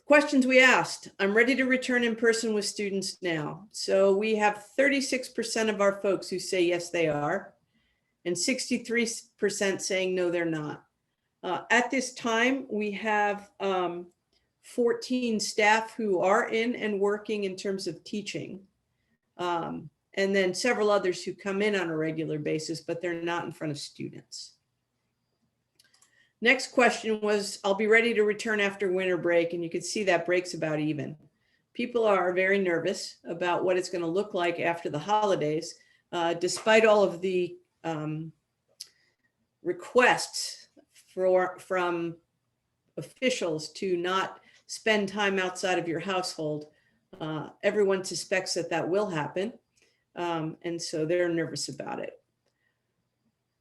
Questions we asked: I'm ready to return in person with students now. So we have 36% of our folks who say yes, they are, and 63% saying no, they're not. At this time, we have 14 staff who are in and working in terms of teaching, and then several others who come in on a regular basis, but they're not in front of students. Next question was, I'll be ready to return after winter break, and you can see that break's about even. People are very nervous about what it's going to look like after the holidays, despite all of the requests from officials to not spend time outside of your household. Everyone suspects that will happen, and so they're nervous about it.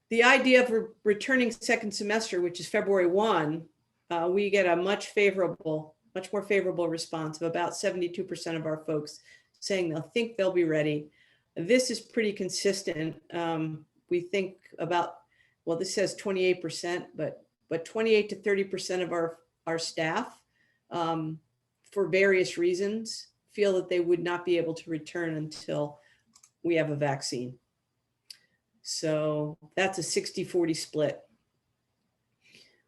The idea of returning second semester, which is February 1, we get a much more favorable response of about 72% of our folks saying they'll think they'll be ready. This is pretty consistent. We think about, well, this says 28%, but 28 to 30% of our staff, for various reasons, feel that they would not be able to return until we have a vaccine. So that's a 60-40 split.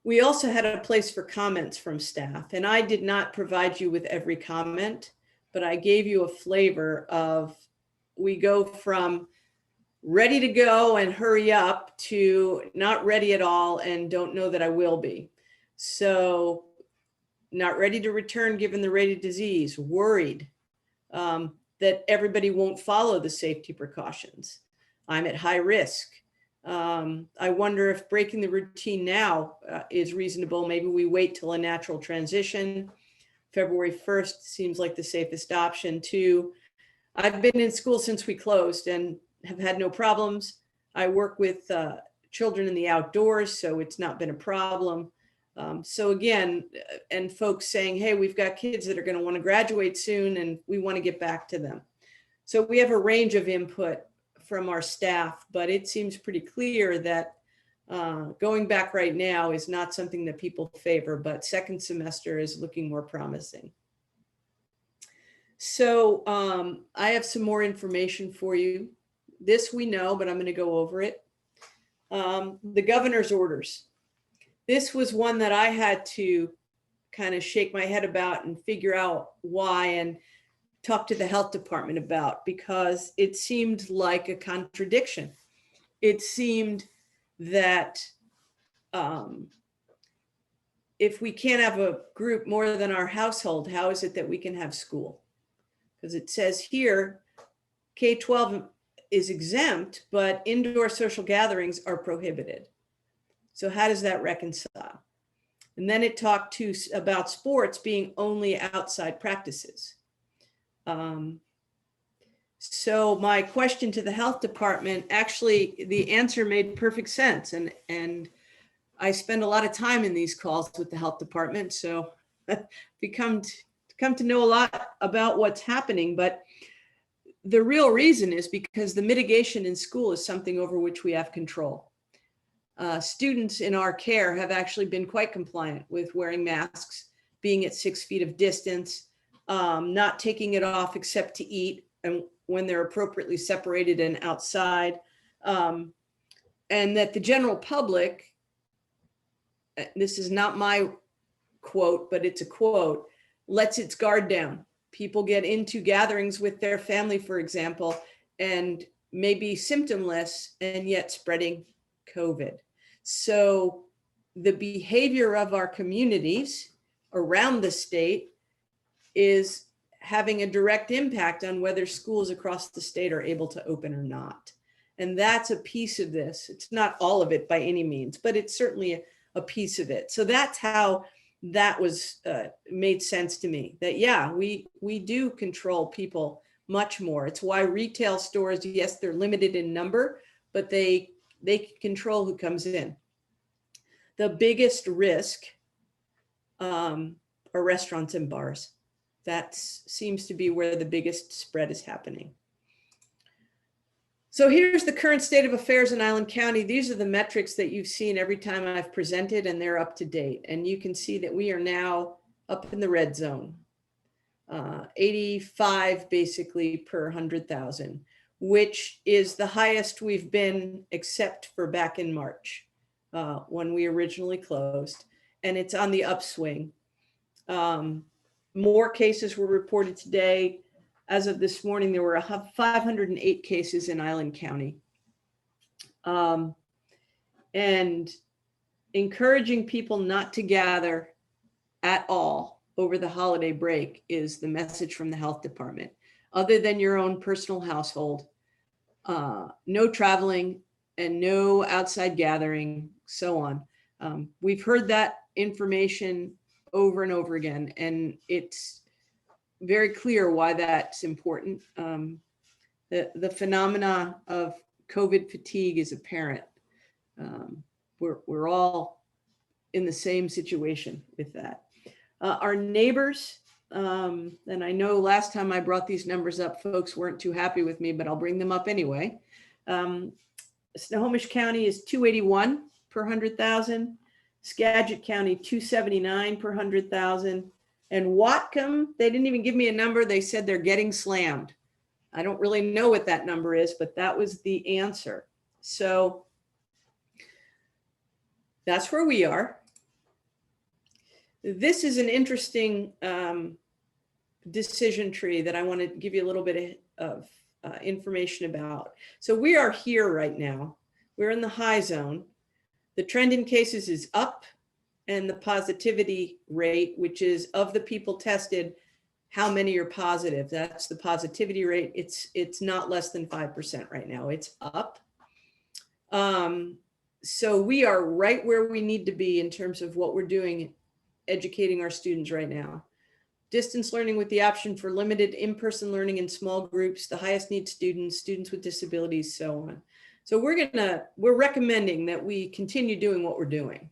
We also had a place for comments from staff, and I did not provide you with every comment, but I gave you a flavor of, we go from ready to go and hurry up to not ready at all and don't know that I will be. So not ready to return given the rate of disease, worried that everybody won't follow the safety precautions. I'm at high risk. I wonder if breaking the routine now is reasonable. Maybe we wait till a natural transition. February 1st seems like the safest option. Too, I've been in school since we closed and have had no problems. I work with children in the outdoors, so it's not been a problem. So again, and folks saying, hey, we've got kids that are going to want to graduate soon and we want to get back to them. So we have a range of input from our staff, but it seems pretty clear that going back right now is not something that people favor, but second semester is looking more promising. So I have some more information for you. This we know, but I'm going to go over it. The governor's orders. This was one that I had to kind of shake my head about and figure out why and talk to the health department about, because it seemed like a contradiction. It seemed that if we can't have a group more than our household, how is it that we can have school? Because it says here, K-12 is exempt, but indoor social gatherings are prohibited. So how does that reconcile? And then it talked about sports being only outside practices. So my question to the health department, actually the answer made perfect sense. And I spend a lot of time in these calls with the health department. So we come to know a lot about what's happening, but the real reason is because the mitigation in school is something over which we have control. Students in our care have actually been quite compliant with wearing masks, being at 6 feet of distance, not taking it off except to eat and when they're appropriately separated and outside, and that the general public, this is not my quote, but it's a quote, lets its guard down. People get into gatherings with their family, for example, and may be symptomless and yet spreading COVID. So the behavior of our communities around the state is having a direct impact on whether schools across the state are able to open or not. And that's a piece of this. It's not all of it by any means, but it's certainly a piece of it. So that's how that was made sense to me, that yeah, we do control people much more. It's why retail stores, yes, they're limited in number, but they control who comes in. The biggest risk are restaurants and bars. That seems to be where the biggest spread is happening. So here's the current state of affairs in Island County. These are the metrics that you've seen every time I've presented, and they're up to date. And you can see that we are now up in the red zone, 85 basically per 100,000, which is the highest we've been except for back in March when we originally closed, and it's on the upswing. More cases were reported today. As of this morning, there were 508 cases in Island County. And encouraging people not to gather at all over the holiday break is the message from the health department. Other than your own personal household, no traveling and no outside gathering, so on. We've heard that information over and over again, and it's very clear why that's important. The phenomena of COVID fatigue is apparent. We're all in the same situation with that. Our neighbors, and I know last time I brought these numbers up, folks weren't too happy with me, but I'll bring them up anyway. Snohomish County is 281 per 100,000. Skagit County, 279 per 100,000. And Whatcom, they didn't even give me a number. They said they're getting slammed. I don't really know what that number is, but that was the answer. So that's where we are. This is an interesting decision tree that I want to give you a little bit of information about. So we are here right now. We're in the high zone. The trend in cases is up, and the positivity rate, which is of the people tested, how many are positive? That's the positivity rate. It's not less than 5% right now. It's up. So we are right where we need to be in terms of what we're doing, educating our students right now. Distance learning with the option for limited in-person learning in small groups, the highest need students, students with disabilities, so on. So we're recommending that we continue doing what we're doing.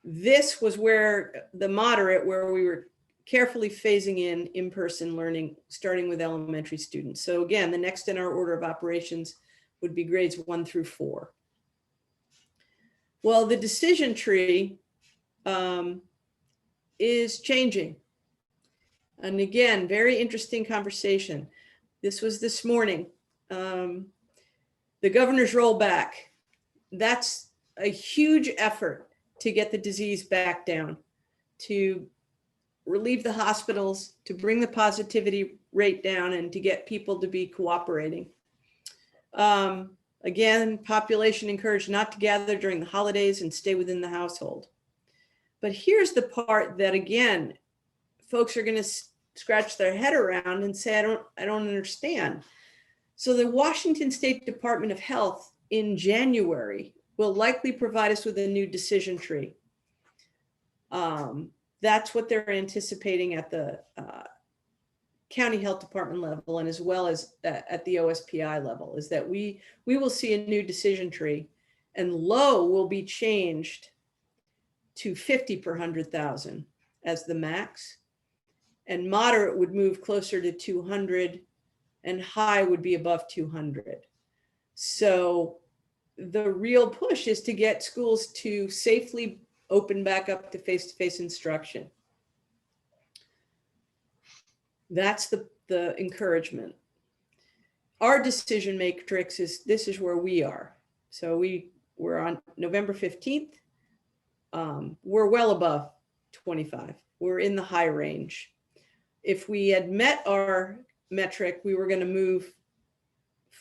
This was where the moderate, where we were carefully phasing in-person learning, starting with elementary students. So again, the next in our order of operations would be grades 1 through 4. Well, the decision tree is changing. And again, very interesting conversation. This was this morning. The governor's rollback. That's a huge effort to get the disease back down, to relieve the hospitals, to bring the positivity rate down, and to get people to be cooperating. Again, population encouraged not to gather during the holidays and stay within the household. But here's the part that, again, folks are going to scratch their head around and say, I don't understand. So the Washington State Department of Health in January will likely provide us with a new decision tree. That's what they're anticipating at the county health department level, and as well as at the OSPI level, is that we will see a new decision tree, and low will be changed to 50 per 100,000 as the max, and moderate would move closer to 200, and high would be above 200. So the real push is to get schools to safely open back up to face-to-face instruction. That's the encouragement. Our decision matrix is, this is where we are. So we're on November 15th. We're well above 25. We're in the high range. If we had met our metric, we were going to move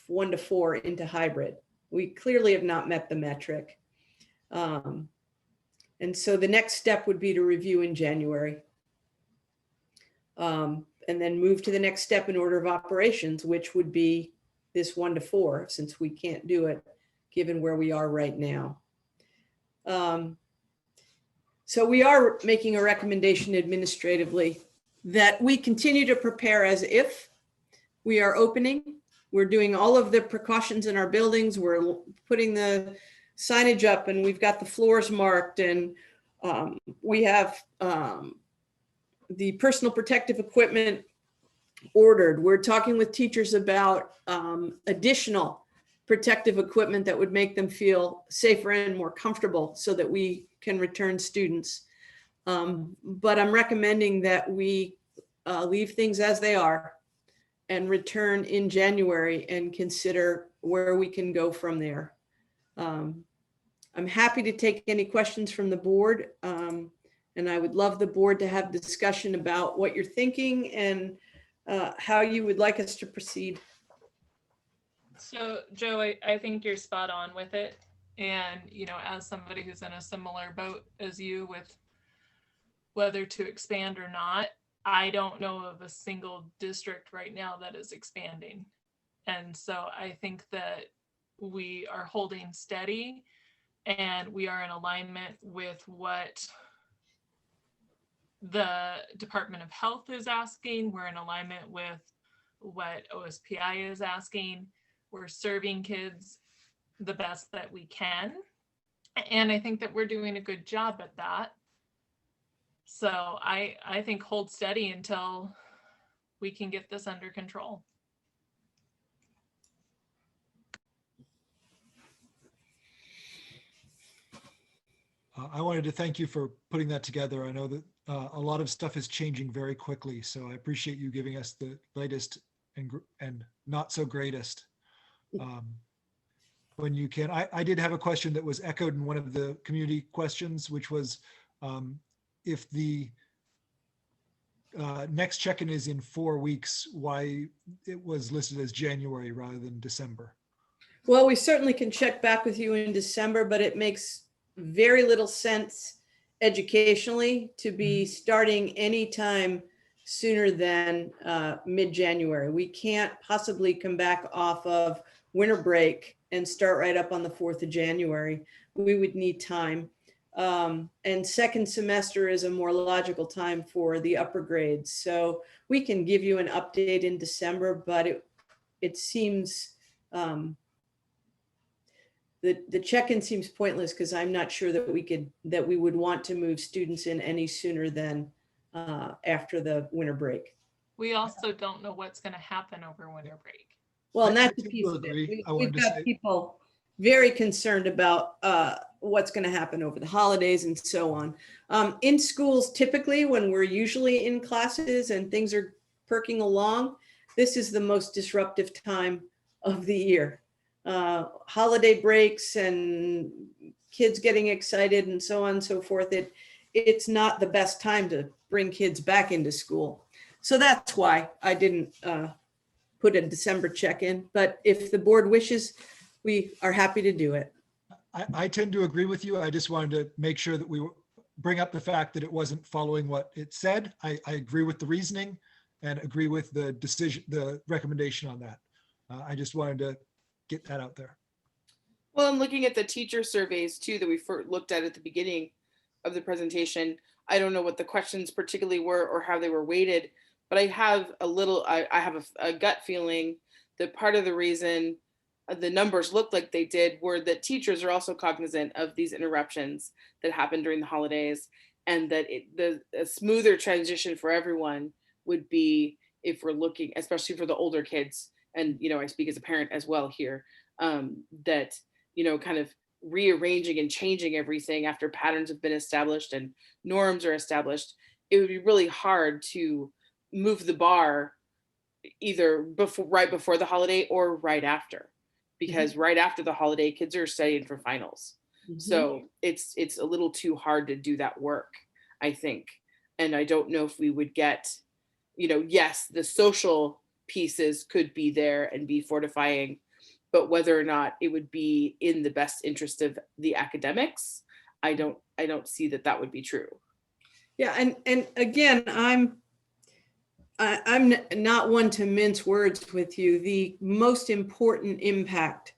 1 to 4 into hybrid. We clearly have not met the metric. And so the next step would be to review in January. And then move to the next step in order of operations, which would be this 1 to 4, since we can't do it given where we are right now. So we are making a recommendation administratively that we continue to prepare as if we are opening. We're doing all of the precautions in our buildings. We're putting the signage up, and we've got the floors marked, and we have the personal protective equipment ordered. We're talking with teachers about additional protective equipment that would make them feel safer and more comfortable so that we can return students. But I'm recommending that we leave things as they are and return in January and consider where we can go from there. I'm happy to take any questions from the board. And I would love the board to have discussion about what you're thinking and how you would like us to proceed. So Joe, I think you're spot on with it. And, you know, as somebody who's in a similar boat as you with whether to expand or not, I don't know of a single district right now that is expanding. And so I think that we are holding steady and we are in alignment with what the Department of Health is asking. We're in alignment with what OSPI is asking. We're serving kids the best that we can. And I think that we're doing a good job at that. So I think hold steady until we can get this under control. I wanted to thank you for putting that together. I know that a lot of stuff is changing very quickly. So I appreciate you giving us the latest and not so greatest when you can. I did have a question that was echoed in one of the community questions, which was if the next check-in is in 4 weeks, why it was listed as January rather than December. Well, we certainly can check back with you in December, but it makes very little sense educationally to be starting anytime sooner than mid-January. We can't possibly come back off of winter break and start right up on the 4th of January. We would need time. And second semester is a more logical time for the upper grades. So we can give you an update in December, but it seems, the check-in seems pointless because I'm not sure that we would want to move students in any sooner than after the winter break. We also don't know what's going to happen over winter break. Well, and I that's a tend to piece of agree. it. We've got people very concerned about what's going to happen over the holidays and so on. In schools, typically when we're usually in classes and things are perking along, this is the most disruptive time of the year. Holiday breaks and kids getting excited and so on and so forth. It's not the best time to bring kids back into school. So that's why I didn't put a December check-in, but if the board wishes, we are happy to do it. I tend to agree with you. I just wanted to make sure that we bring up the fact that it wasn't following what it said. I agree with the reasoning and agree with the decision, the recommendation on that. I just wanted to get that out there. Well, I'm looking at the teacher surveys too that we looked at the beginning of the presentation. I don't know what the questions particularly were or how they were weighted, but I have I have a gut feeling that part of the reason the numbers looked like they did were that teachers are also cognizant of these interruptions that happen during the holidays, and that a smoother transition for everyone would be if we're looking, especially for the older kids, and I speak as a parent as well here, that kind of rearranging and changing everything after patterns have been established and norms are established, it would be really hard to move the bar either right before the holiday or right after, because right after the holiday, kids are studying for finals. So it's a little too hard to do that work, I think. And I don't know if we would get, yes, the social pieces could be there and be fortifying, but whether or not it would be in the best interest of the academics, I don't see that would be true. Yeah, and again, I'm not one to mince words with you. The most important impact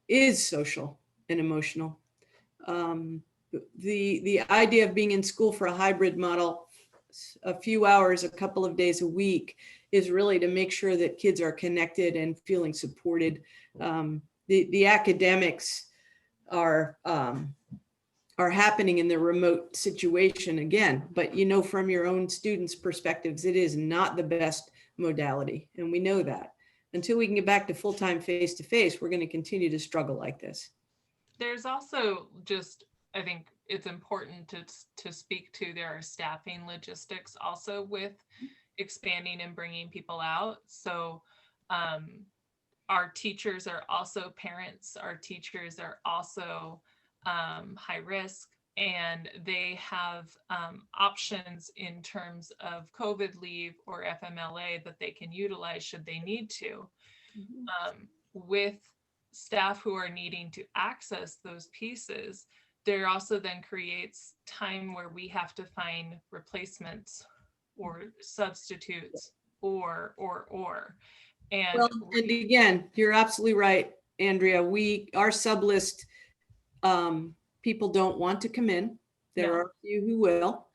is social and emotional. The idea of being in school for a hybrid model, a few hours, a couple of days a week, is really to make sure that kids are connected and feeling supported. The academics are happening in the remote situation again, but from your own students' perspectives, it is not the best modality. And we know that. Until we can get back to full-time face-to-face, we're going to continue to struggle like this. There's also just, I think it's important to speak to, there are staffing logistics also with expanding and bringing people out. So our teachers are also parents, our teachers are also high risk, and they have options in terms of COVID leave or FMLA that they can utilize should they need to. With staff who are needing to access those pieces, there also then creates time where we have to find replacements or substitutes or. And, and again, you're absolutely right, Andrea. Our sub list, people don't want to come in. There are a few who will.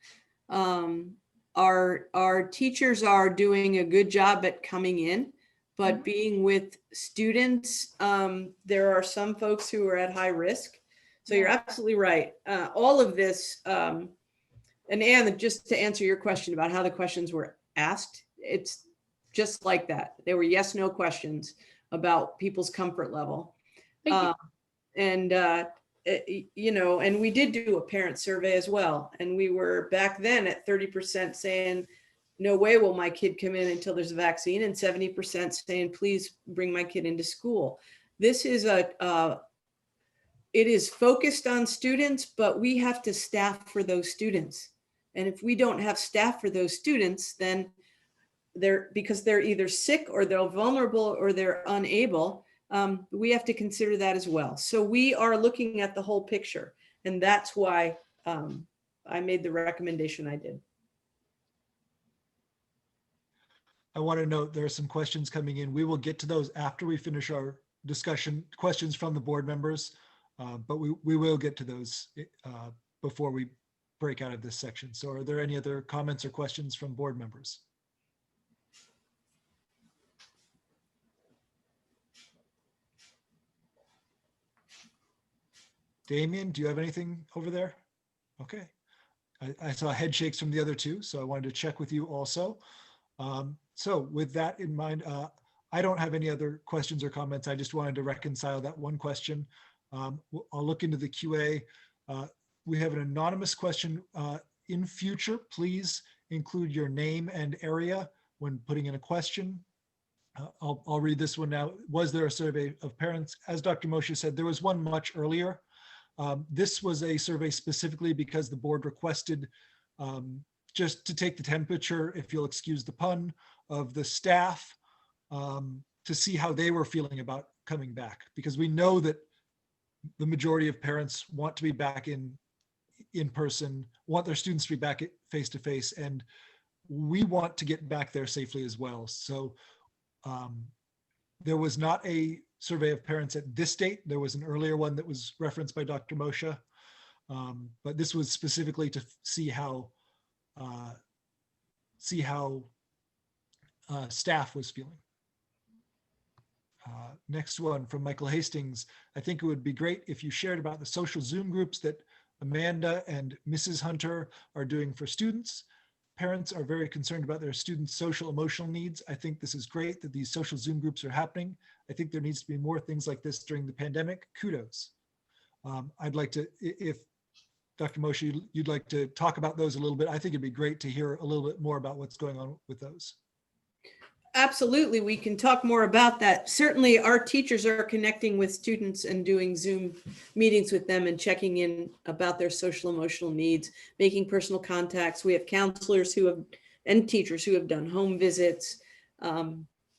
Our teachers are doing a good job at coming in, but being with students, there are some folks who are at high risk. So you're absolutely right. All of this, and Anne, just to answer your question about how the questions were asked, it's just like that. They were yes, no questions about people's comfort level. And you know, and we did do a parent survey as well. And we were back then at 30% saying, no way will my kid come in until there's a vaccine, and 70% saying, please bring my kid into school. This is it is focused on students, but we have to staff for those students. And if we don't have staff for those students, then because they're either sick or they're vulnerable or they're unable, we have to consider that as well. So we are looking at the whole picture. And that's why I made the recommendation I did. I want to note there are some questions coming in. We will get to those after we finish our discussion, questions from the board members, but we will get to those before we break out of this section. So are there any other comments or questions from board members? Damien, do you have anything over there? Okay. I saw head shakes from the other two, so I wanted to check with you also. So with that in mind, I don't have any other questions or comments. I just wanted to reconcile that one question. I'll look into the QA. We have an anonymous question. In future, please include your name and area when putting in a question. I'll read this one now. Was there a survey of parents? As Dr. Moshe said, there was one much earlier. This was a survey specifically because the board requested just to take the temperature, if you'll excuse the pun, of the staff to see how they were feeling about coming back. Because we know that the majority of parents want to be back in person, want their students to be back face to face, and we want to get back there safely as well. So there was not a survey of parents at this date. There was an earlier one that was referenced by Dr. Moshe, but this was specifically to see how staff was feeling. Next one from Michael Hastings. I think it would be great if you shared about the social Zoom groups that Amanda and Mrs. Hunter are doing for students. Parents are very concerned about their students' social emotional needs. I think this is great that these social Zoom groups are happening. I think there needs to be more things like this during the pandemic. Kudos. I'd like to, if Dr. Moshe, you'd like to talk about those a little bit. I think it'd be great to hear a little bit more about what's going on with those. Absolutely, we can talk more about that. Certainly, our teachers are connecting with students and doing Zoom meetings with them and checking in about their social emotional needs, making personal contacts. We have counselors and teachers who have done home visits.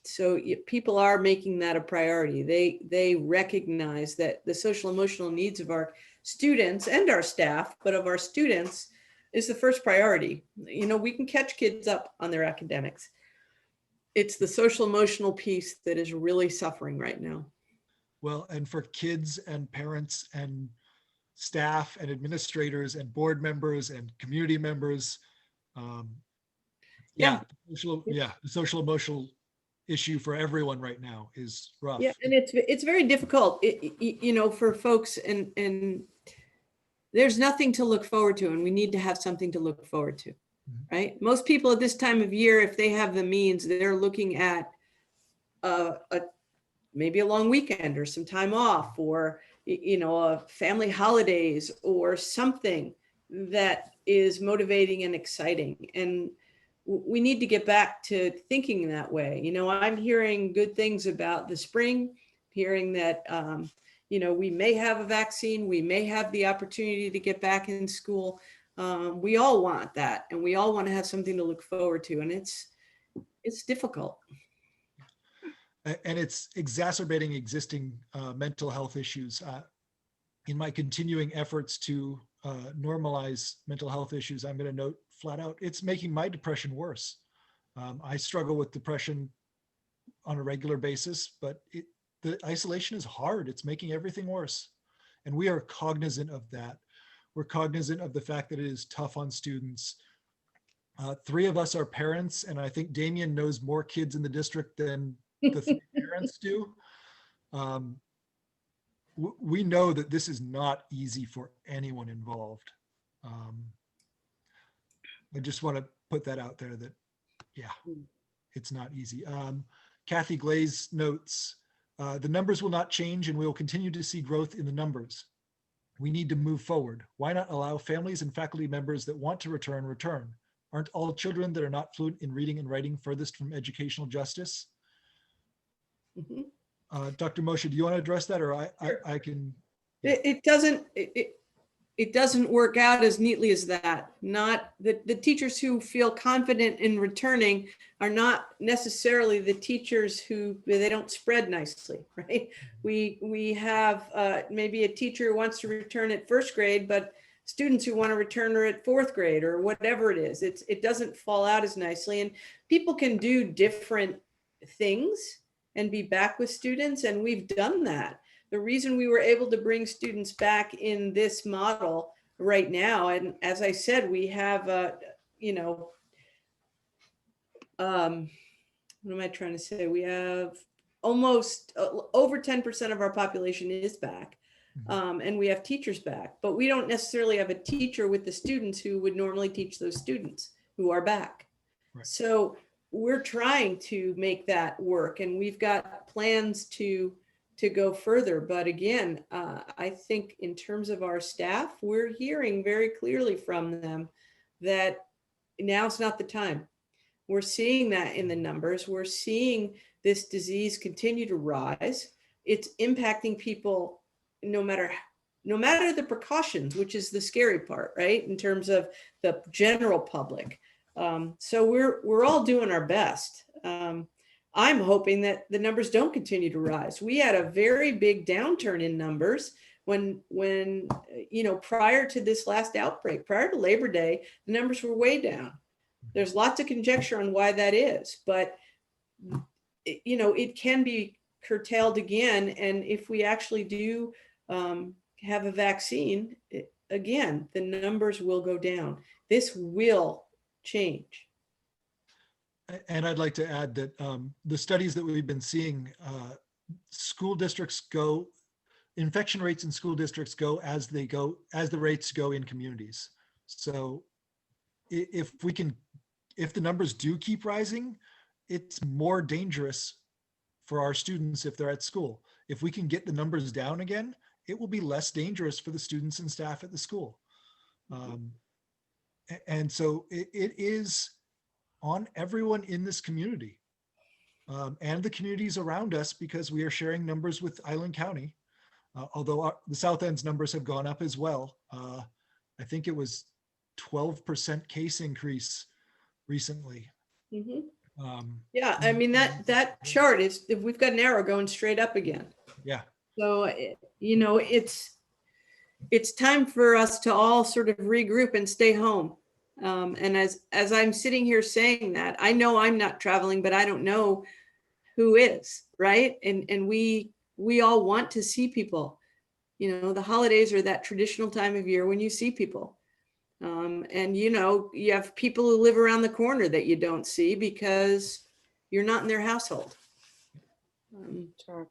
So people are making that a priority. They recognize that the social emotional needs of our students and our staff, but of our students, is the first priority. You know, we can catch kids up on their academics. It's the social emotional piece that is really suffering right now. Well, and for kids and parents and staff and administrators and board members and community members, the social emotional issue for everyone right now is rough. Yeah, and it's very difficult, you know, for folks, and there's nothing to look forward to, and we need to have something to look forward to. Right? Most people at this time of year, if they have the means, they're looking at maybe a long weekend or some time off, or, you know, family holidays or something that is motivating and exciting. And we need to get back to thinking that way. You know, I'm hearing good things about the spring, hearing that, you know, we may have a vaccine, we may have the opportunity to get back in school. We all want that, and we all want to have something to look forward to, and it's difficult. And it's exacerbating existing mental health issues. In my continuing efforts to normalize mental health issues, I'm going to note flat out, it's making my depression worse. I struggle with depression on a regular basis, but the isolation is hard. It's making everything worse. And we are cognizant of that. We're cognizant of the fact that it is tough on students. 3 of us are parents, and I think Damien knows more kids in the district than the 3 parents do. We know that this is not easy for anyone involved. I just want to put that out there that, yeah, it's not easy. Kathy Glaze notes, the numbers will not change, and we will continue to see growth in the numbers. We need to move forward. Why not allow families and faculty members that want to return? Aren't all children that are not fluent in reading and writing furthest from educational justice? Mhm. Dr. Moshe, do you want to address that, or I can? It doesn't work out as neatly as that. Not the teachers who feel confident in returning are not necessarily the teachers who they don't spread nicely, right? We have maybe a teacher who wants to return at first grade, but students who want to return are at fourth grade or whatever it is. It doesn't fall out as nicely, and people can do different things and be back with students, and we've done that. The reason we were able to bring students back in this model right now, and as I said, we have, what am I trying to say? We have almost over 10% of our population is back, and we have teachers back, but we don't necessarily have a teacher with the students who would normally teach those students who are back. Right. So we're trying to make that work, and we've got plans to go further. But again, I think in terms of our staff, we're hearing very clearly from them that now's not the time. We're seeing that in the numbers. We're seeing this disease continue to rise. It's impacting people no matter the precautions, which is the scary part, right? In terms of the general public. So we're all doing our best. I'm hoping that the numbers don't continue to rise. We had a very big downturn in numbers when prior to this last outbreak, prior to Labor Day, the numbers were way down. There's lots of conjecture on why that is, but it can be curtailed again. And if we actually do have a vaccine, again, the numbers will go down. This will change. And I'd like to add that the studies that we've been seeing, infection rates in school districts go as the rates go in communities. So if the numbers do keep rising, it's more dangerous for our students if they're at school. If we can get the numbers down again, it will be less dangerous for the students and staff at the school. And so it is on everyone in this community and the communities around us, because we are sharing numbers with Island County. Although the South End's numbers have gone up as well. I think it was 12% case increase recently. Yeah, I mean, that chart is, if we've got an arrow going straight up again. Yeah. So, it's time for us to all sort of regroup and stay home. And as I'm sitting here saying that, I know I'm not traveling, but I don't know who is, right? And we all want to see people. The holidays are that traditional time of year when you see people. And you have people who live around the corner that you don't see because you're not in their household. Sure.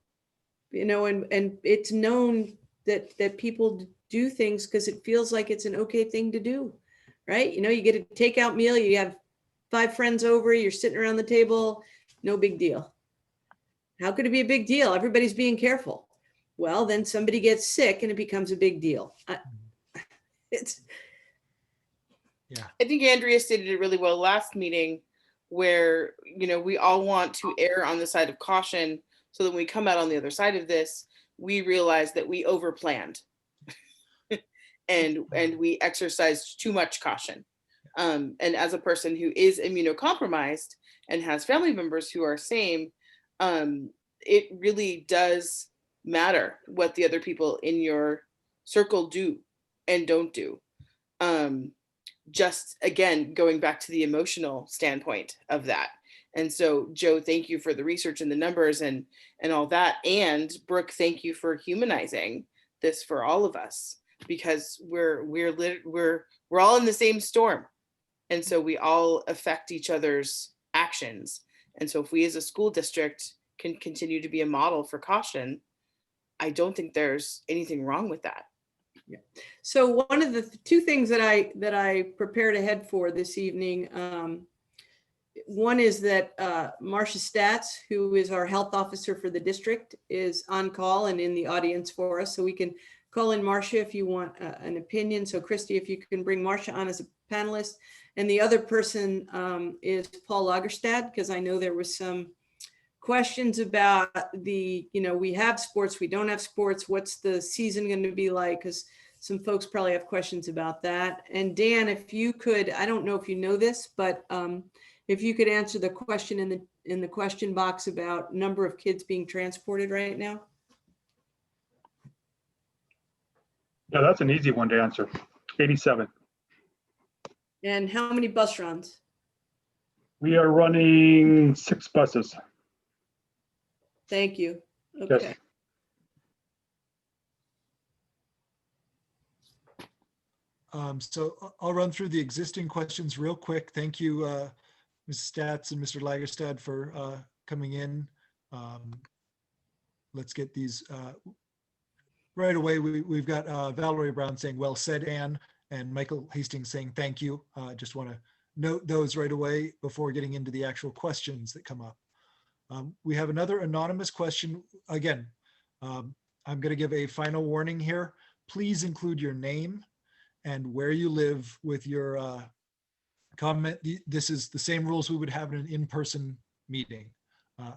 And it's known that people do things because it feels like it's an okay thing to do, right? You get a takeout meal, you have 5 friends over, you're sitting around the table, no big deal. How could it be a big deal? Everybody's being careful. Well, then somebody gets sick and it becomes a big deal. I think Andrea stated it really well last meeting, where we all want to err on the side of caution, so that when we come out on the other side of this, we realize that we overplanned and we exercised too much caution. And as a person who is immunocompromised and has family members who are same, it really does matter what the other people in your circle do and don't do. Just again, going back to the emotional standpoint of that. And so, Joe, thank you for the research and the numbers and all that. And Brooke, thank you for humanizing this for all of us, because we're all in the same storm. And so we all affect each other's actions. And so if we as a school district can continue to be a model for caution, I don't think there's anything wrong with that. Yeah. So one of the 2 things that I prepared ahead for this evening, one is that Marcia Statz, who is our health officer for the district, is on call and in the audience for us, so we can call in Marcia if you want an opinion. So Christy, if you can bring Marcia on as a panelist. And the other person is Paul Lagerstad, because I know there was some questions about we have sports, we don't have sports. What's the season going to be like? Because some folks probably have questions about that. And Dan, if you could, I don't know if you know this, but if you could answer the question in the question box about number of kids being transported right now. Yeah, that's an easy one to answer. 87. And how many bus runs? We are running 6 buses. Thank you. Okay. Yes. So I'll run through the existing questions real quick. Thank you, Ms. Stats and Mr. Lagerstad for coming in. Let's get these right away. We've got Valerie Brown saying, well said, Anne, and Michael Hastings saying, thank you. Just want to note those right away before getting into the actual questions that come up. We have another anonymous question. Again, I'm going to give a final warning here. Please include your name and where you live with your comment. This is the same rules we would have in an in-person meeting.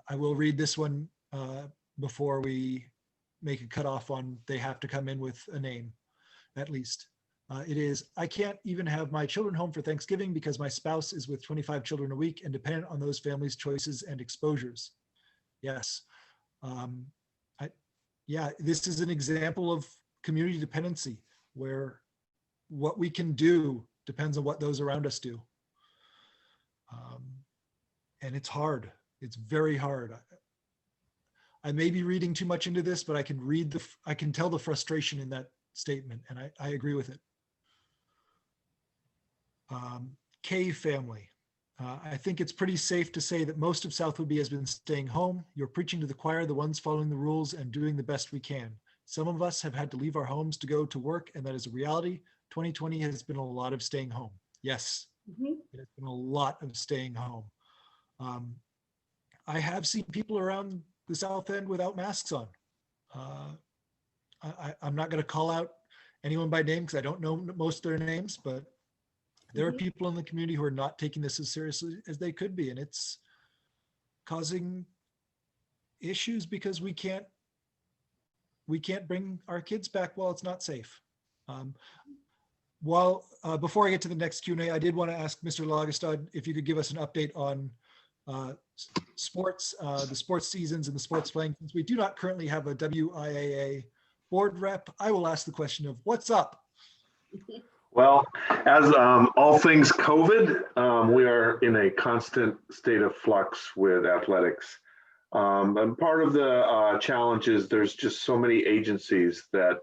I will read this one before we make a cutoff on they have to come in with a name, at least. It is, I can't even have my children home for Thanksgiving because my spouse is with 25 children a week and dependent on those families' choices and exposures. Yes. Yeah, this is an example of community dependency where what we can do depends on what those around us do. And it's hard. It's very hard. I may be reading too much into this, but I can tell the frustration in that statement, and I agree with it. K family. I think it's pretty safe to say that most of South Whidbey has been staying home. You're preaching to the choir, the ones following the rules and doing the best we can. Some of us have had to leave our homes to go to work, and that is a reality. 2020 has been a lot of staying home. Yes, It has been a lot of staying home. I have seen people around the South End without masks on. I'm not going to call out anyone by name because I don't know most of their names, but there are people in the community who are not taking this as seriously as they could be, and it's causing issues because we can't bring our kids back while it's not safe. Before I get to the next Q&A, I did want to ask Mr. Lagerstad if you could give us an update on sports, the sports seasons and the sports playing. Since we do not currently have a WIAA board rep, I will ask the question of what's up? Well, as all things COVID, we are in a constant state of flux with athletics. And part of the challenge is there's just so many agencies that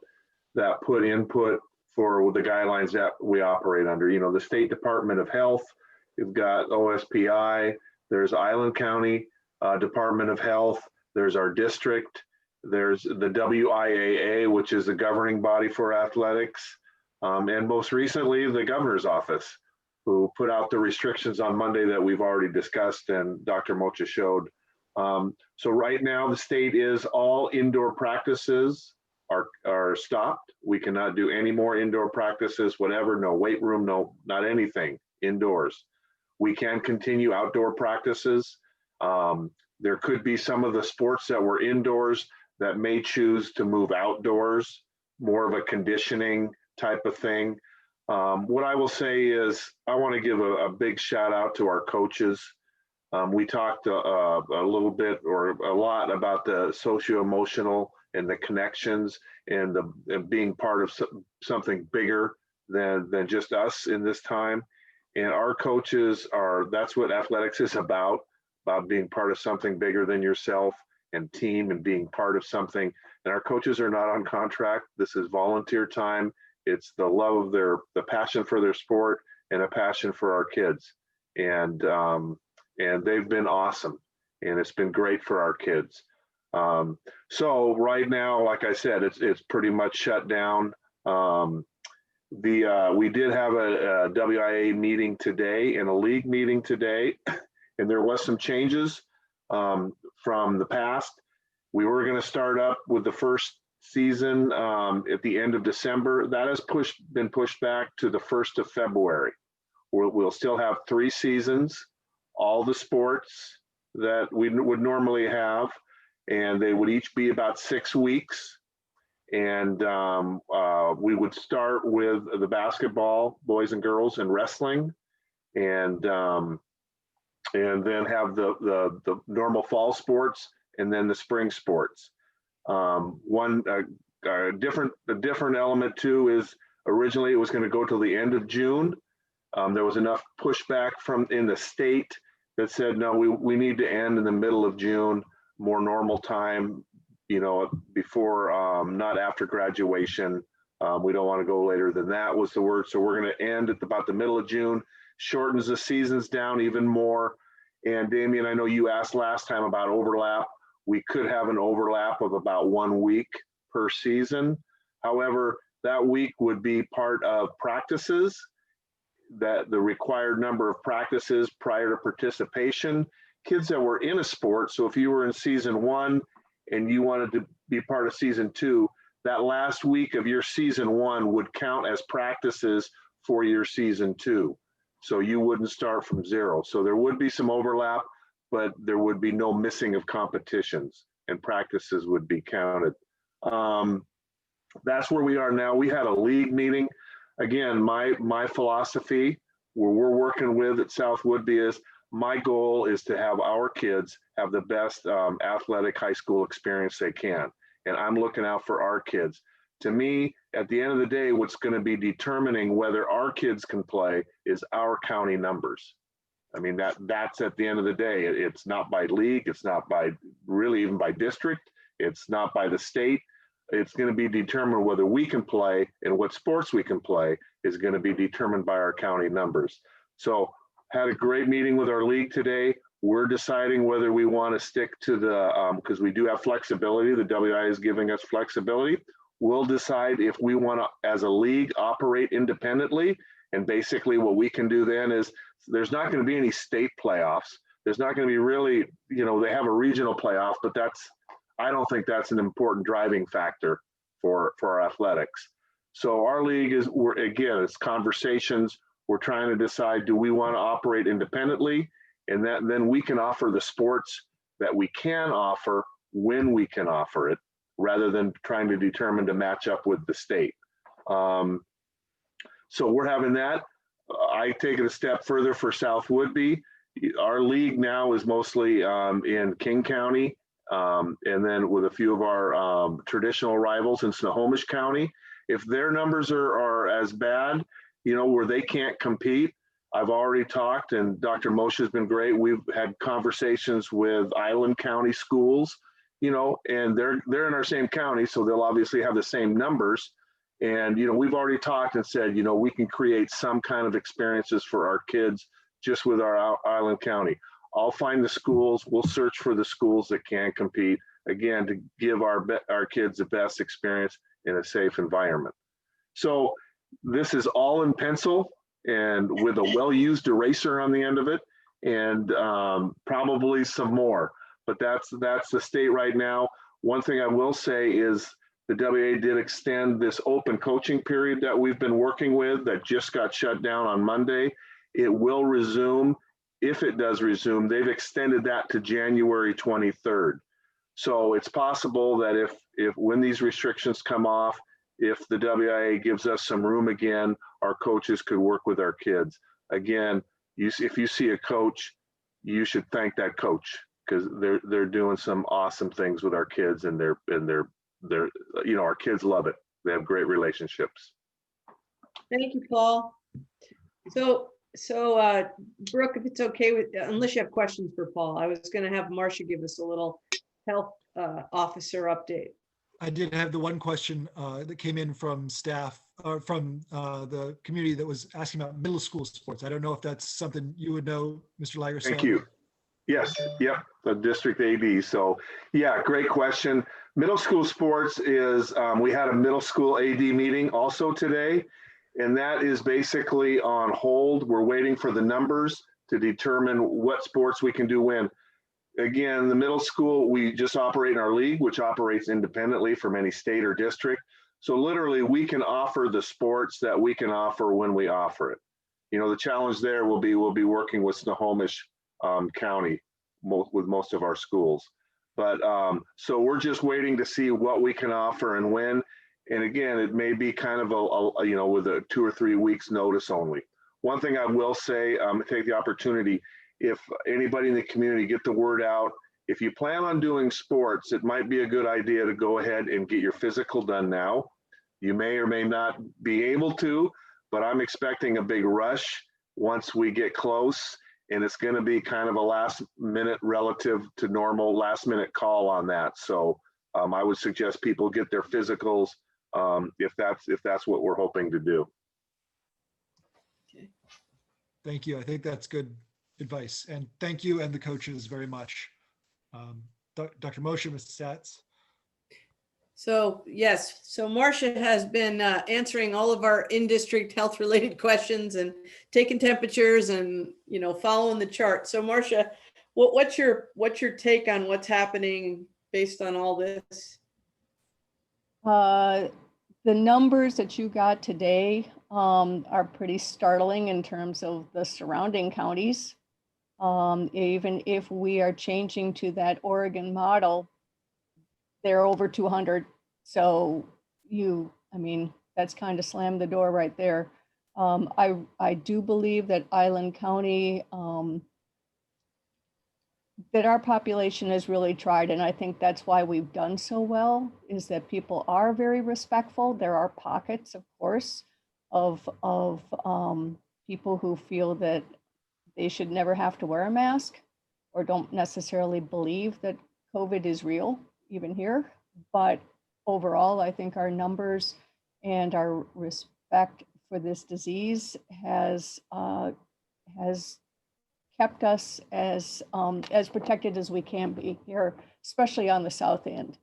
put input for the guidelines that we operate under. You know, the State Department of Health, you've got OSPI, there's Island County Department of Health, there's our district, there's the WIAA, which is the governing body for athletics. And most recently, the governor's office, who put out the restrictions on Monday that we've already discussed and Dr. Mocha showed. So right now, the state is all indoor practices are stopped. We cannot do any more indoor practices, whatever, no weight room, no, not anything indoors. We can continue outdoor practices. There could be some of the sports that were indoors that may choose to move outdoors, more of a conditioning type of thing. What I will say is I want to give a big shout out to our coaches. We talked a little bit or a lot about the socio-emotional and the connections and the being part of something bigger than just us in this time. And our coaches that's what athletics is about being part of something bigger than yourself and team and being part of something. And our coaches are not on contract. This is volunteer time. It's the love of the passion for their sport and a passion for our kids. And they've been awesome. And it's been great for our kids. So right now, like I said, it's pretty much shut down. We did have a WIA meeting today and a league meeting today, and there was some changes from the past. We were going to start up with the first season at the end of December. That has been pushed back to the 1st of February. We'll still have 3 seasons, all the sports that we would normally have, and they would each be about 6 weeks. And we would start with the basketball, boys and girls, and wrestling, and then have the normal fall sports, and then the spring sports. A different element too is originally it was going to go till the end of June. There was enough pushback from in the state that said, no, we need to end in the middle of June, more normal time, before, not after graduation. We don't want to go later than that was the word. So we're going to end at about the middle of June, shortens the seasons down even more. And Damien, I know you asked last time about overlap. We could have an overlap of about 1 week per season. However, that week would be part of practices, that the required number of practices prior to participation. Kids that were in a sport, so if you were in season 1 and you wanted to be part of season 2, that last week of your season 1 would count as practices for your season 2. So you wouldn't start from 0. So there would be some overlap, but there would be no missing of competitions, and practices would be counted. That's where we are now. We had a league meeting. Again, my philosophy, where we're working with at South Woodby, is my goal is to have our kids have the best athletic high school experience they can. And I'm looking out for our kids. To me, at the end of the day, what's going to be determining whether our kids can play is our county numbers. I mean, that's at the end of the day. It's not by league. It's not by really even by district. It's not by the state. It's going to be determined whether we can play, and what sports we can play is going to be determined by our county numbers. So had a great meeting with our league today. We're deciding whether we want to stick to the, because we do have flexibility. The WI is giving us flexibility. We'll decide if we want to, as a league, operate independently. And basically what we can do then is there's not going to be any state playoffs. There's not going to be really, they have a regional playoff, but I don't think that's an important driving factor for our athletics. So our league it's conversations. We're trying to decide, do we want to operate independently? And then we can offer the sports that we can offer when we can offer it, rather than trying to determine to match up with the state. So we're having that. I take it a step further for South Woodby. Our league now is mostly in King County, and then with a few of our traditional rivals in Snohomish County. If their numbers are as bad, where they can't compete, I've already talked, and Dr. Moshe has been great. We've had conversations with Island County schools, and they're in our same county, so they'll obviously have the same numbers. And, we've already talked and said, we can create some kind of experiences for our kids just with our Island County. I'll find the schools. We'll search for the schools that can compete, again, to give our kids the best experience in a safe environment. So this is all in pencil and with a well-used eraser on the end of it, and probably some more. But that's the state right now. One thing I will say is the WA did extend this open coaching period that we've been working with that just got shut down on Monday. It will resume. If it does resume, they've extended that to January 23rd. So it's possible that if when these restrictions come off, if the WIA gives us some room again, our coaches could work with our kids. Again, if you see a coach, you should thank that coach, because they're doing some awesome things with our kids, and they're our kids love it. They have great relationships. Thank you, Paul. So Brooke, if it's okay unless you have questions for Paul, I was going to have Marcia give us a little health officer update. I did have the one question that came in from staff, or from the community, that was asking about middle school sports. I don't know if that's something you would know, Mr. Lagerson. Thank you. Yes, yep, the district AD. So yeah, great question. Middle school sports is, we had a middle school AD meeting also today, and that is basically on hold. We're waiting for the numbers to determine what sports we can do when. Again, the middle school, we just operate in our league, which operates independently from any state or district. So literally we can offer the sports that we can offer when we offer it. You know, the challenge there will be, we'll be working with Snohomish County with most of our schools. But so we're just waiting to see what we can offer and when. And again, it may be kind of a you know, with a 2 or 3 weeks notice only. One thing I will say, take the opportunity, if anybody in the community, get the word out. If you plan on doing sports, it might be a good idea to go ahead and get your physical done now. You may or may not be able to, but I'm expecting a big rush once we get close, and it's going to be kind of a last minute relative to normal last minute call on that. So I would suggest people get their physicals if that's what we're hoping to do. Thank you. I think that's good advice. And thank you and the coaches very much. Dr. Moshe, Mr. Stats. So yes, so Marcia has been answering all of our in-district health-related questions and taking temperatures and, you know, following the chart. So Marcia, what's your take on what's happening based on all this? The numbers that you got today are pretty startling in terms of the surrounding counties. Even if we are changing to that Oregon model, they're over 200. So I mean, that's kind of slammed the door right there. I do believe that Island County, that our population has really tried, and I think that's why we've done so well, is that people are very respectful. There are pockets, of course, of people who feel that they should never have to wear a mask or don't necessarily believe that COVID is real, even here. But overall, I think our numbers and our respect for this disease has kept us as protected as we can be here, especially on the south end.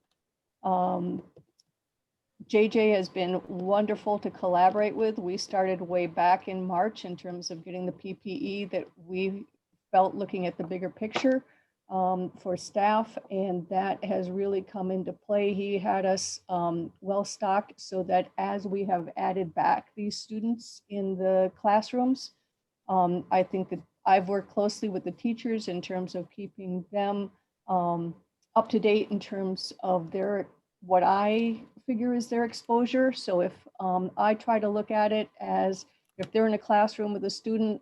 JJ has been wonderful to collaborate with. We started way back in March in terms of getting the PPE that we felt looking at the bigger picture for staff, and that has really come into play. He had us well stocked so that as we have added back these students in the classrooms, I think that I've worked closely with the teachers in terms of keeping them up to date in terms of what I figure is their exposure. So if I try to look at it as if they're in a classroom with a student,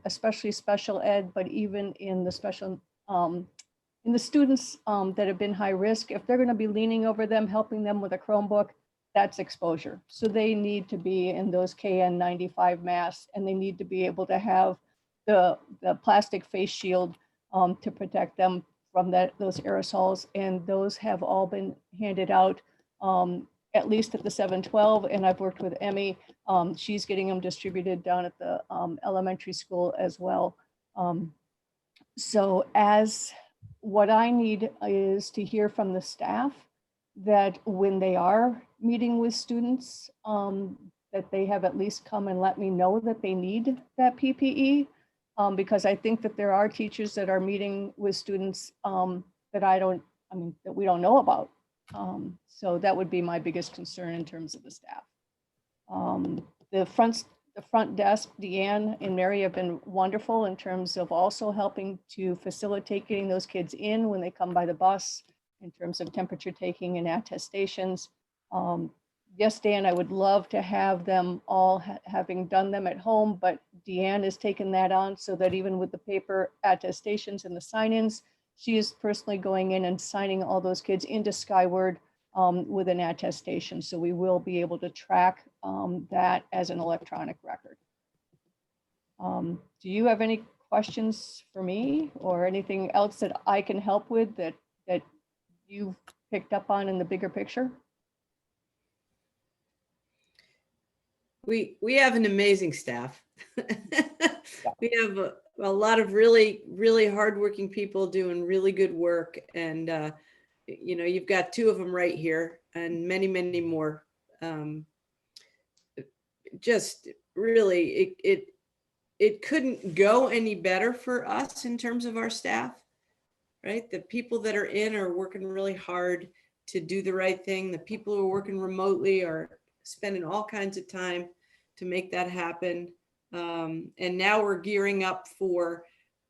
especially special ed, but even in the special, in the students that have been high risk, if they're going to be leaning over them, helping them with a Chromebook, that's exposure. So they need to be in those KN95 masks, and they need to be able to have the plastic face shield to protect them from those aerosols. And those have all been handed out, at least at the 712. And I've worked with Emmy. She's getting them distributed down at the elementary school as well. So as what I need is to hear from the staff that when they are meeting with students, that they have at least come and let me know that they need that PPE. Because I think that there are teachers that are meeting with students that we don't know about. So that would be my biggest concern in terms of the staff. The front desk, Deanne and Mary have been wonderful in terms of also helping to facilitate getting those kids in when they come by the bus in terms of temperature taking and attestations. Yes, Dan, I would love to have them all having done them at home, but Deanne has taken that on so that even with the paper attestations and the sign-ins, she is personally going in and signing all those kids into Skyward with an attestation. So we will be able to track that as an electronic record. Do you have any questions for me or anything else that I can help with that you've picked up on in the bigger picture? We have an amazing staff. We have a lot of really, really hardworking people doing really good work. And, you know, you've got two of them right here and many, many more. Just really, it couldn't go any better for us in terms of our staff. right? The people that are in are working really hard to do the right thing. The people who are working remotely are spending all kinds of time to make that happen. And now we're gearing up for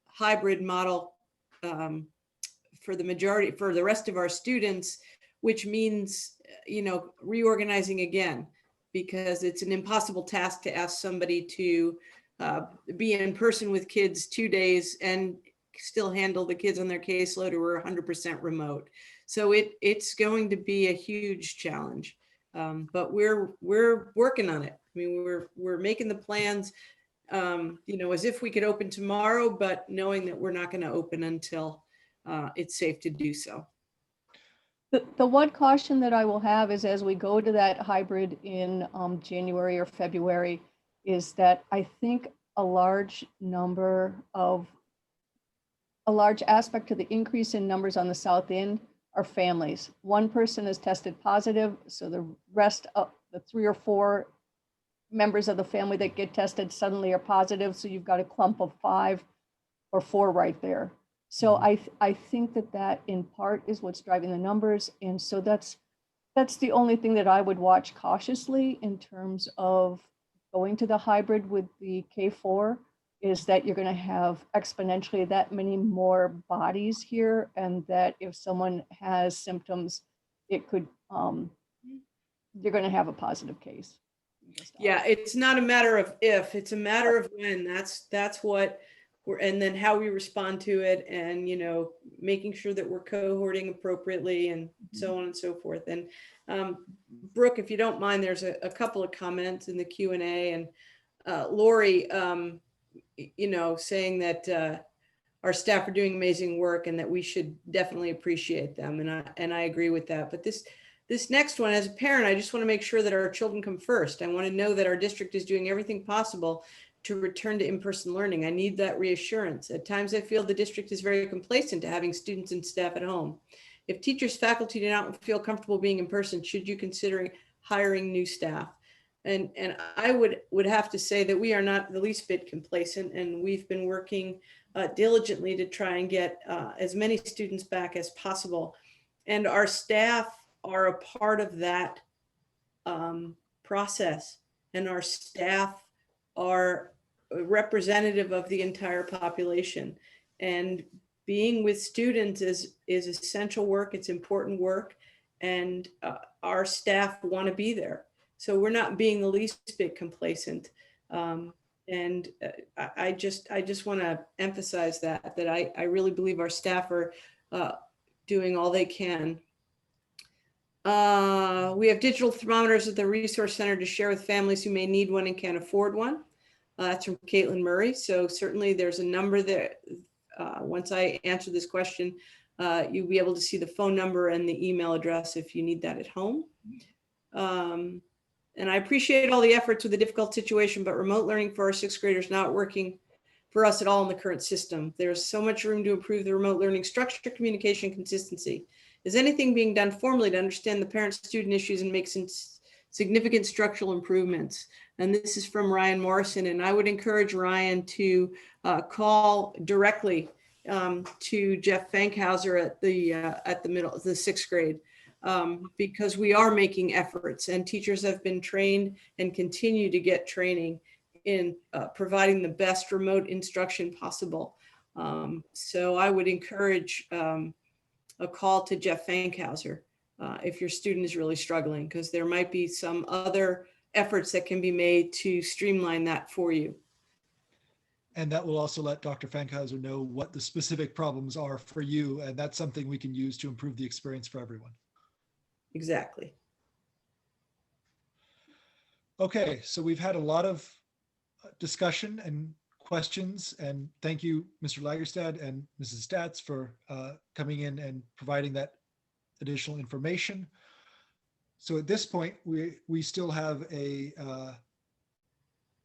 hybrid model for the rest of our students, which means, reorganizing again, because it's an impossible task to ask somebody to be in person with kids 2 days and still handle the kids on their caseload who are 100% remote. So it's going to be a huge challenge, but we're working on it. I mean, we're making the plans, as if we could open tomorrow, but knowing that we're not going to open until it's safe to do so. The one caution that I will have is as we go to that hybrid in January or February, is that I think a large aspect of the increase in numbers on the South End are families. One person has tested positive, so the rest of the 3 or 4 members of the family that get tested suddenly are positive. So you've got a clump of 5 or 4 right there. So I think that in part is what's driving the numbers. And so that's the only thing that I would watch cautiously in terms of going to the hybrid with the K4, is that you're going to have exponentially that many more bodies here. And that if someone has symptoms, it could, you're going to have a positive case. Yeah, it's not a matter of if, it's a matter of when. That's what and then how we respond to it, and making sure that we're cohorting appropriately and so on and so forth. And Brooke, if you don't mind, there's a couple of comments in the Q&A, and Lori, saying that our staff are doing amazing work and that we should definitely appreciate them. And I agree with that. But this next one, as a parent, I just want to make sure that our children come first. I want to know that our district is doing everything possible to return to in-person learning. I need that reassurance. At times I feel the district is very complacent to having students and staff at home. If teachers, faculty do not feel comfortable being in person, should you consider hiring new staff? And I would have to say that we are not the least bit complacent, and we've been working diligently to try and get as many students back as possible. And our staff are a part of that process, and our staff are representative of the entire population. And being with students is essential work. It's important work, and our staff want to be there. So we're not being the least bit complacent. And I just want to emphasize that I really believe our staff are doing all they can. We have digital thermometers at the resource center to share with families who may need one and can't afford one. That's from Caitlin Murray. So certainly there's a number there. Once I answer this question, you'll be able to see the phone number and the email address if you need that at home. And I appreciate all the efforts with the difficult situation, but remote learning for our 6th graders not working for us at all in the current system. There's so much room to improve the remote learning structure, communication, consistency. Is anything being done formally to understand the parent-student issues and make some significant structural improvements? And this is from Ryan Morrison, and I would encourage Ryan to call directly to Jeff Fankhauser at the middle, the 6th grade, because we are making efforts, and teachers have been trained and continue to get training in providing the best remote instruction possible. So I would encourage a call to Jeff Fankhauser if your student is really struggling, because there might be some other efforts that can be made to streamline that for you. And that will also let Dr. Fankhauser know what the specific problems are for you. And that's something we can use to improve the experience for everyone. Exactly. Okay, so we've had a lot of discussion and questions, and thank you, Mr. Lagerstad and Mrs. Stats, for coming in and providing that additional information. So at this point, we still have a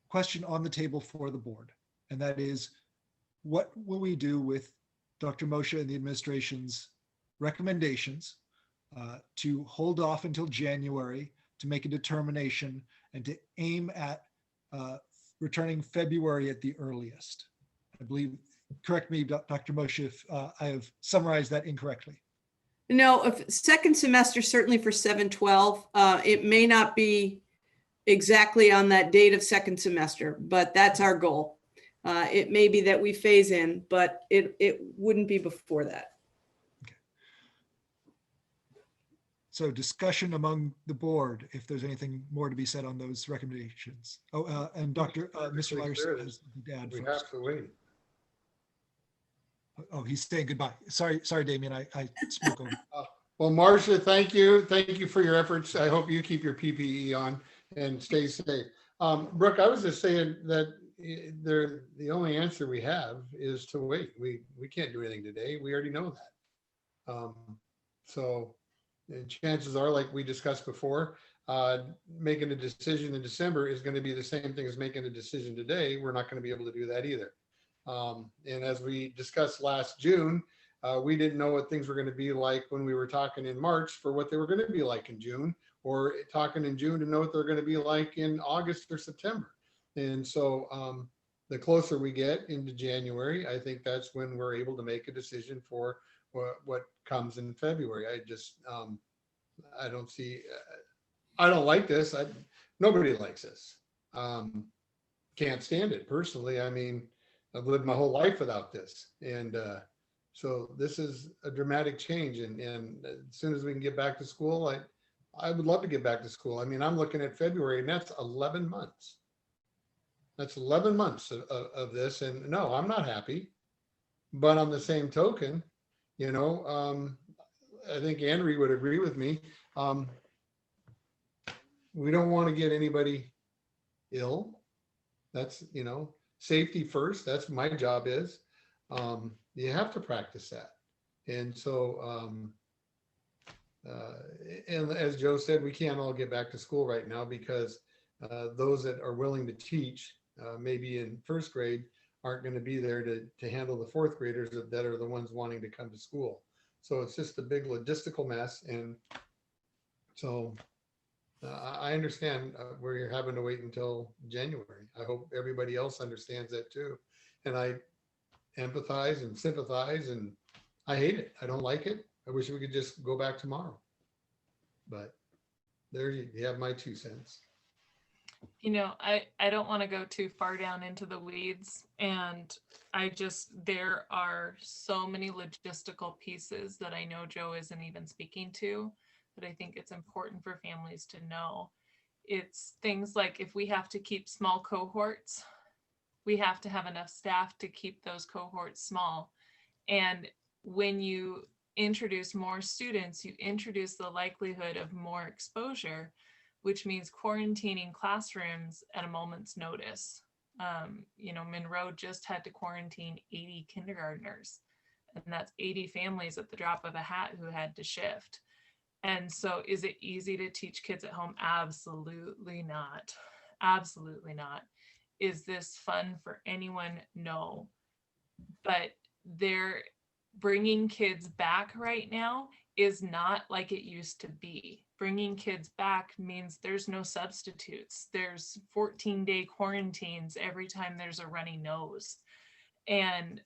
question on the table for the board, and that is, what will we do with Dr. Moshe and the administration's recommendations to hold off until January to make a determination and to aim at returning February at the earliest? I believe correct me, Dr. Moshe, if I have summarized that incorrectly. No, if second semester, certainly for 7-12, it may not be exactly on that date of second semester, but that's our goal. It may be that we phase in, but it wouldn't be before that. So discussion among the board, if there's anything more to be said on those recommendations. Oh, and Mr. Myers has to add We first. have to wait. Oh, he's saying goodbye. Sorry, Damien, I spoke over. Well, Marcia, thank you. Thank you for your efforts. I hope you keep your PPE on and stay safe. Brooke, I was just saying that the only answer we have is to wait. We can't do anything today. We already know that. So and chances are, like we discussed before, making a decision in December is going to be the same thing as making a decision today. We're not going to be able to do that either. And as we discussed last June, we didn't know what things were going to be like when we were talking in March for what they were going to be like in June, or talking in June to know what they're going to be like in August or September. And so the closer we get into January, I think that's when we're able to make a decision for what comes in February. I just, I don't see, I don't like this. Nobody likes this. Can't stand it personally. I mean, I've lived my whole life without this. And so this is a dramatic change. And as soon as we can get back to school, I would love to get back to school. I mean, I'm looking at February and that's 11 months. That's 11 months of this. And no, I'm not happy. But on the same token, you know, I think Andrea would agree with me. We don't want to get anybody ill. That's, you know, safety first. That's my job is. You have to practice that. And so, and as Joe said, we can't all get back to school right now because those that are willing to teach, maybe in first grade, aren't going to be there to handle the fourth graders that are the ones wanting to come to school. So it's just a big logistical mess. And so I understand where you're having to wait until January. I hope everybody else understands that too. And I empathize and sympathize, and I hate it. I don't like it. I wish we could just go back tomorrow. But there you have my 2 cents. You know, I don't want to go too far down into the weeds, and there are so many logistical pieces that I know Joe isn't even speaking to, that I think it's important for families to know. It's things like if we have to keep small cohorts, we have to have enough staff to keep those cohorts small. And when you introduce more students, you introduce the likelihood of more exposure, which means quarantining classrooms at a moment's notice. You know, Monroe just had to quarantine 80 kindergartners, and that's 80 families at the drop of a hat who had to shift. And so is it easy to teach kids at home? Absolutely not. Absolutely not. Is this fun for anyone? No. But they're bringing kids back right now is not like it used to be. Bringing kids back means there's no substitutes. There's 14-day quarantines every time there's a runny nose. And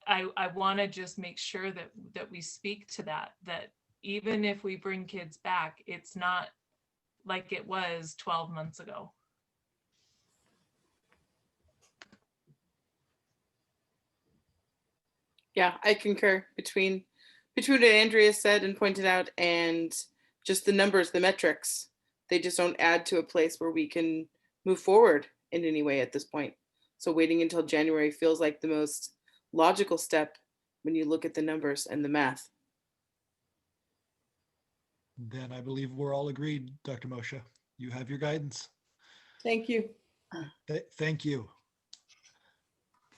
I want to just make sure that we speak to that even if we bring kids back, it's not like it was 12 months ago. Yeah, I concur between what Andrea said and pointed out and just the numbers, the metrics. They just don't add to a place where we can move forward in any way at this point. So waiting until January feels like the most logical step when you look at the numbers and the math. Then I believe we're all agreed, Dr. Moshe. You have your guidance. Thank you. Thank you.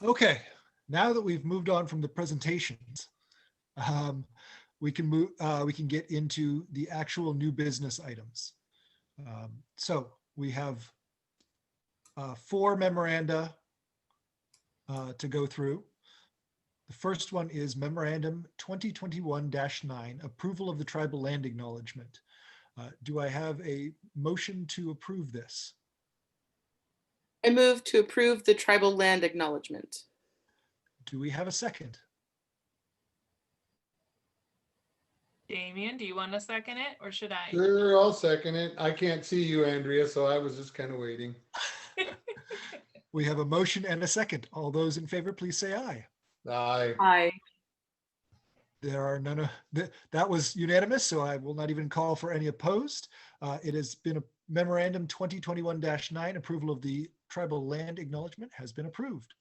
Okay, now that we've moved on from the presentations, we can get into the actual new business items. So we have 4 memoranda to go through. The first one is Memorandum 2021-9, Approval of the Tribal Land Acknowledgement. Do I have a motion to approve this? I move to approve the tribal land acknowledgement. Do we have a second? Damien, do you want to second it or should I? Sure, I'll second it. I can't see you, Andrea, so I was just kind of waiting. We have a motion and a second. All those in favor, please say aye. Aye. Aye. There are none of that was unanimous, so I will not even call for any opposed. It has been a memorandum 2021-9 approval of the tribal land acknowledgement has been approved.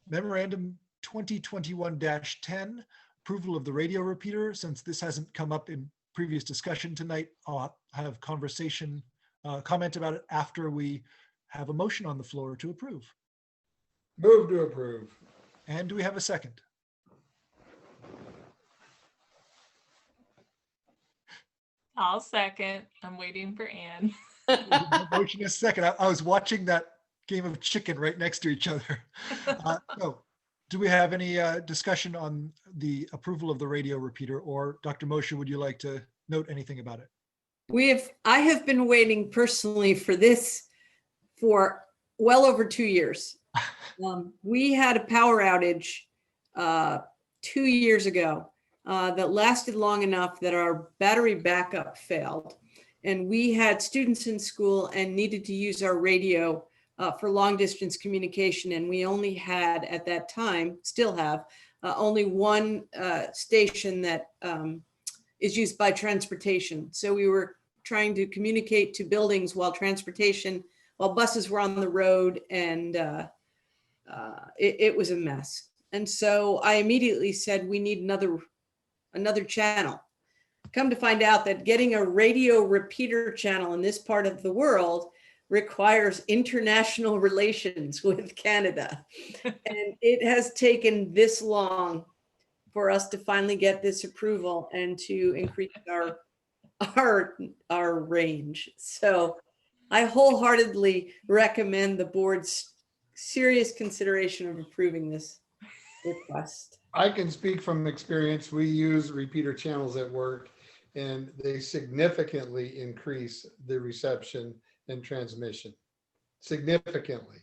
Memorandum 2021-10 approval of the radio repeater. Since this hasn't come up in previous discussion tonight, I'll have conversation, comment about it after we have a motion on the floor to approve. Move to approve. And do we have a second? I'll second. I'm waiting for Anne. Motion is second. I was watching that game of chicken right next to each other. So, do we have any discussion on the approval of the radio repeater, or Dr. Moshe, would you like to note anything about it? I have been waiting personally for this for well over 2 years. We had a power outage 2 years ago that lasted long enough that our battery backup failed. And we had students in school and needed to use our radio for long distance communication. And we only had at that time, still have, only one station that is used by transportation. So we were trying to communicate to buildings while buses were on the road, and it was a mess. And so I immediately said, we need another channel. Come to find out that getting a radio repeater channel in this part of the world requires international relations with Canada. And it has taken this long for us to finally get this approval and to increase our range. So I wholeheartedly recommend the board's serious consideration of approving this request. I can speak from experience. We use repeater channels at work, and they significantly increase the reception and transmission. Significantly.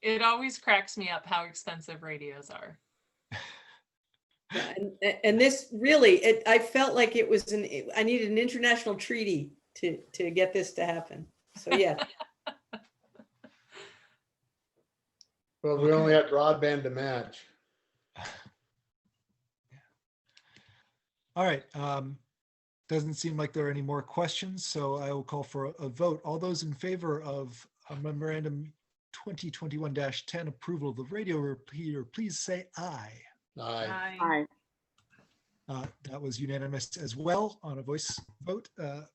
It always cracks me up how expensive radios are. And this really, I felt like it was I needed an international treaty to get this to happen. So yeah. Well, we only had broadband to match. All right. Doesn't seem like there are any more questions, so I will call for a vote. All those in favor of memorandum 2021-10 approval of the radio repeater, please say aye. Aye. Aye. That was unanimous as well on a voice vote,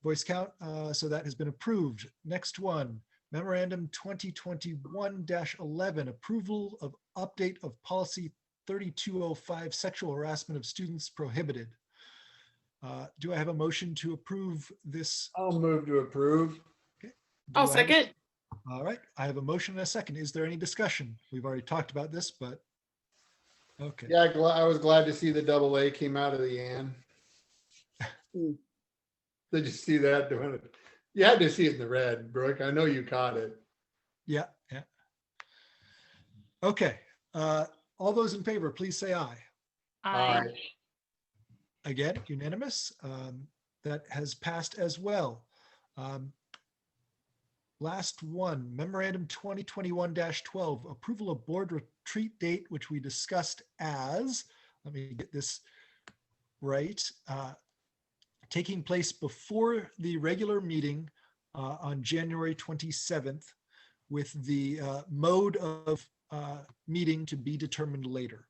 voice count. So that has been approved. Next one, memorandum 2021-11 approval of update of policy 3205 sexual harassment of students prohibited. Do I have a motion to approve this? I'll move to approve. Okay. I'll second. All right, I have a motion and a second. Is there any discussion? We've already talked about this, but okay. Yeah, I was glad to see the AA came out of the Ann. Did you see that? You had to see it in the red, Brooke. I know you caught it. Yeah. Okay. All those in favor, please say aye. Aye. Again, unanimous. That has passed as well. Last one, memorandum 2021-12, approval of board retreat date, which we discussed as, let me get this right, taking place before the regular meeting on January 27th, with the mode of meeting to be determined later.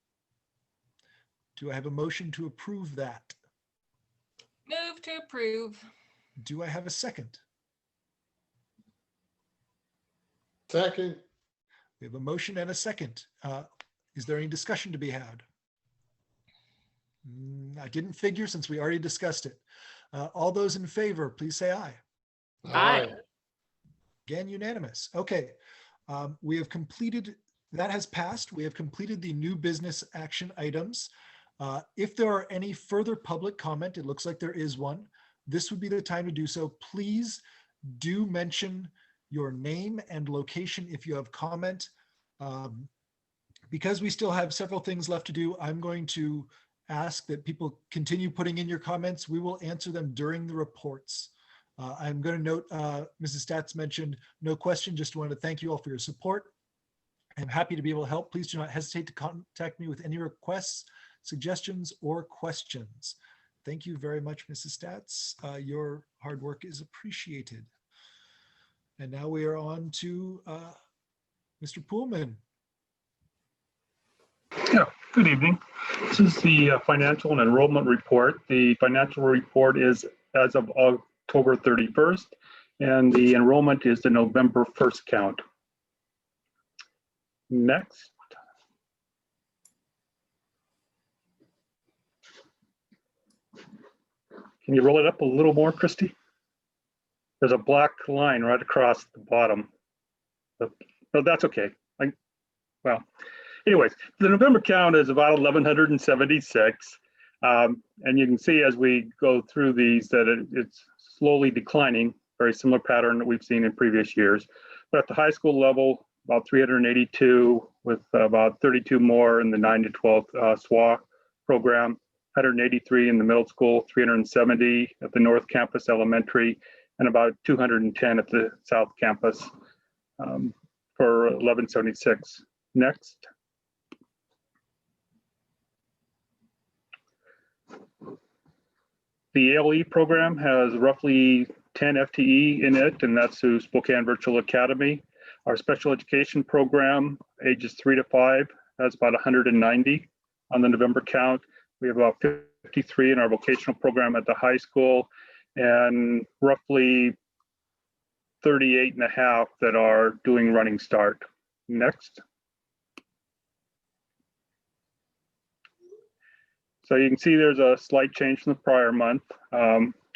Do I have a motion to approve that? Move to approve. Do I have a second? Second. We have a motion and a second. Is there any discussion to be had? I didn't figure since we already discussed it. All those in favor, please say aye. Aye. Again, unanimous. Okay. We have completed, that has passed. We have completed the new business action items. If there are any further public comment, it looks like there is one. This would be the time to do so. Please do mention your name and location if you have comment. Because we still have several things left to do, I'm going to ask that people continue putting in your comments. We will answer them during the reports. I'm going to note, Mrs. Stats mentioned no question, just wanted to thank you all for your support. I'm happy to be able to help. Please do not hesitate to contact me with any requests, suggestions, or questions. Thank you very much, Mrs. Stats. Your hard work is appreciated. And now we are on to Mr. Poolman. Yeah, good evening. This is the financial and enrollment report. The financial report is as of October 31st, and the enrollment is the November 1st count. Next. Can you roll it up a little more, Christy? There's a black line right across the bottom. No, that's okay. Well, anyways, the November count is about 1,176. And you can see as we go through these that it's slowly declining, very similar pattern that we've seen in previous years. But at the high school level, about 382 with about 32 more in the 9 to 12 SWA program, 183 in the middle school, 370 at the North Campus Elementary, and about 210 at the South Campus for 1176. Next. The ALE program has roughly 10 FTE in it, and that's through Spokane Virtual Academy. Our special education program, ages 3 to 5, has about 190 on the November count. We have about 53 in our vocational program at the high school, and roughly 38 and a half that are doing running start. Next. So you can see there's a slight change from the prior month.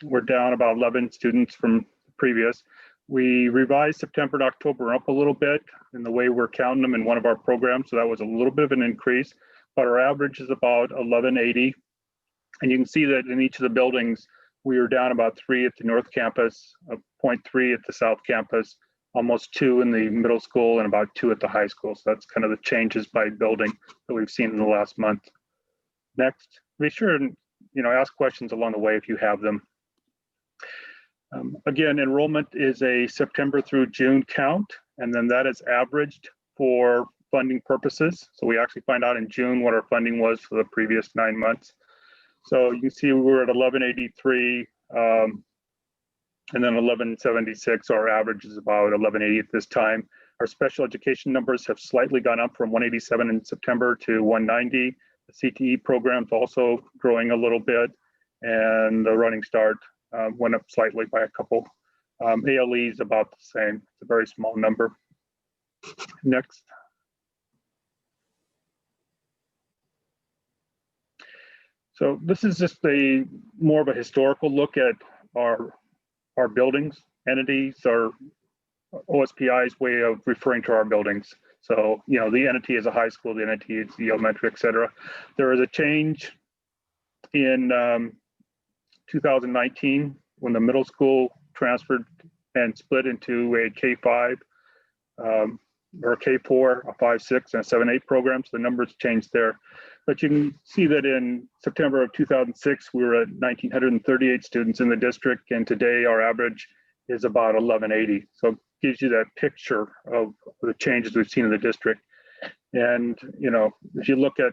We're down about 11 students from the previous. We revised September and October up a little bit in the way we're counting them in one of our programs. So that was a little bit of an increase, but our average is about 1180. And you can see that in each of the buildings, we were down about 3 at the North Campus, 0.3 at the South Campus, almost 2 in the middle school, and about 2 at the high school. So that's kind of the changes by building that we've seen in the last month. Next, be sure and ask questions along the way if you have them. Again, enrollment is a September through June count, and then that is averaged for funding purposes. So we actually find out in June what our funding was for the previous 9 months. So you can see we were at 1183 and then 1176. Our average is about 1180 at this time. Our special education numbers have slightly gone up from 187 in September to 190. The CTE program's also growing a little bit, and the running start went up slightly by a couple. ALE is about the same. It's a very small number. Next. So this is just more of a historical look at our buildings, entities, or OSPI's way of referring to our buildings. So, the entity is a high school, the entity is the elementary, et cetera. There is a change in 2019 when the middle school transferred and split into a K5 or a K4, a 5-6, and a 7-8 program. So the numbers changed there. But you can see that in September of 2006, we were at 1,938 students in the district, and today our average is about 1,180. So it gives you that picture of the changes we've seen in the district. And, if you look at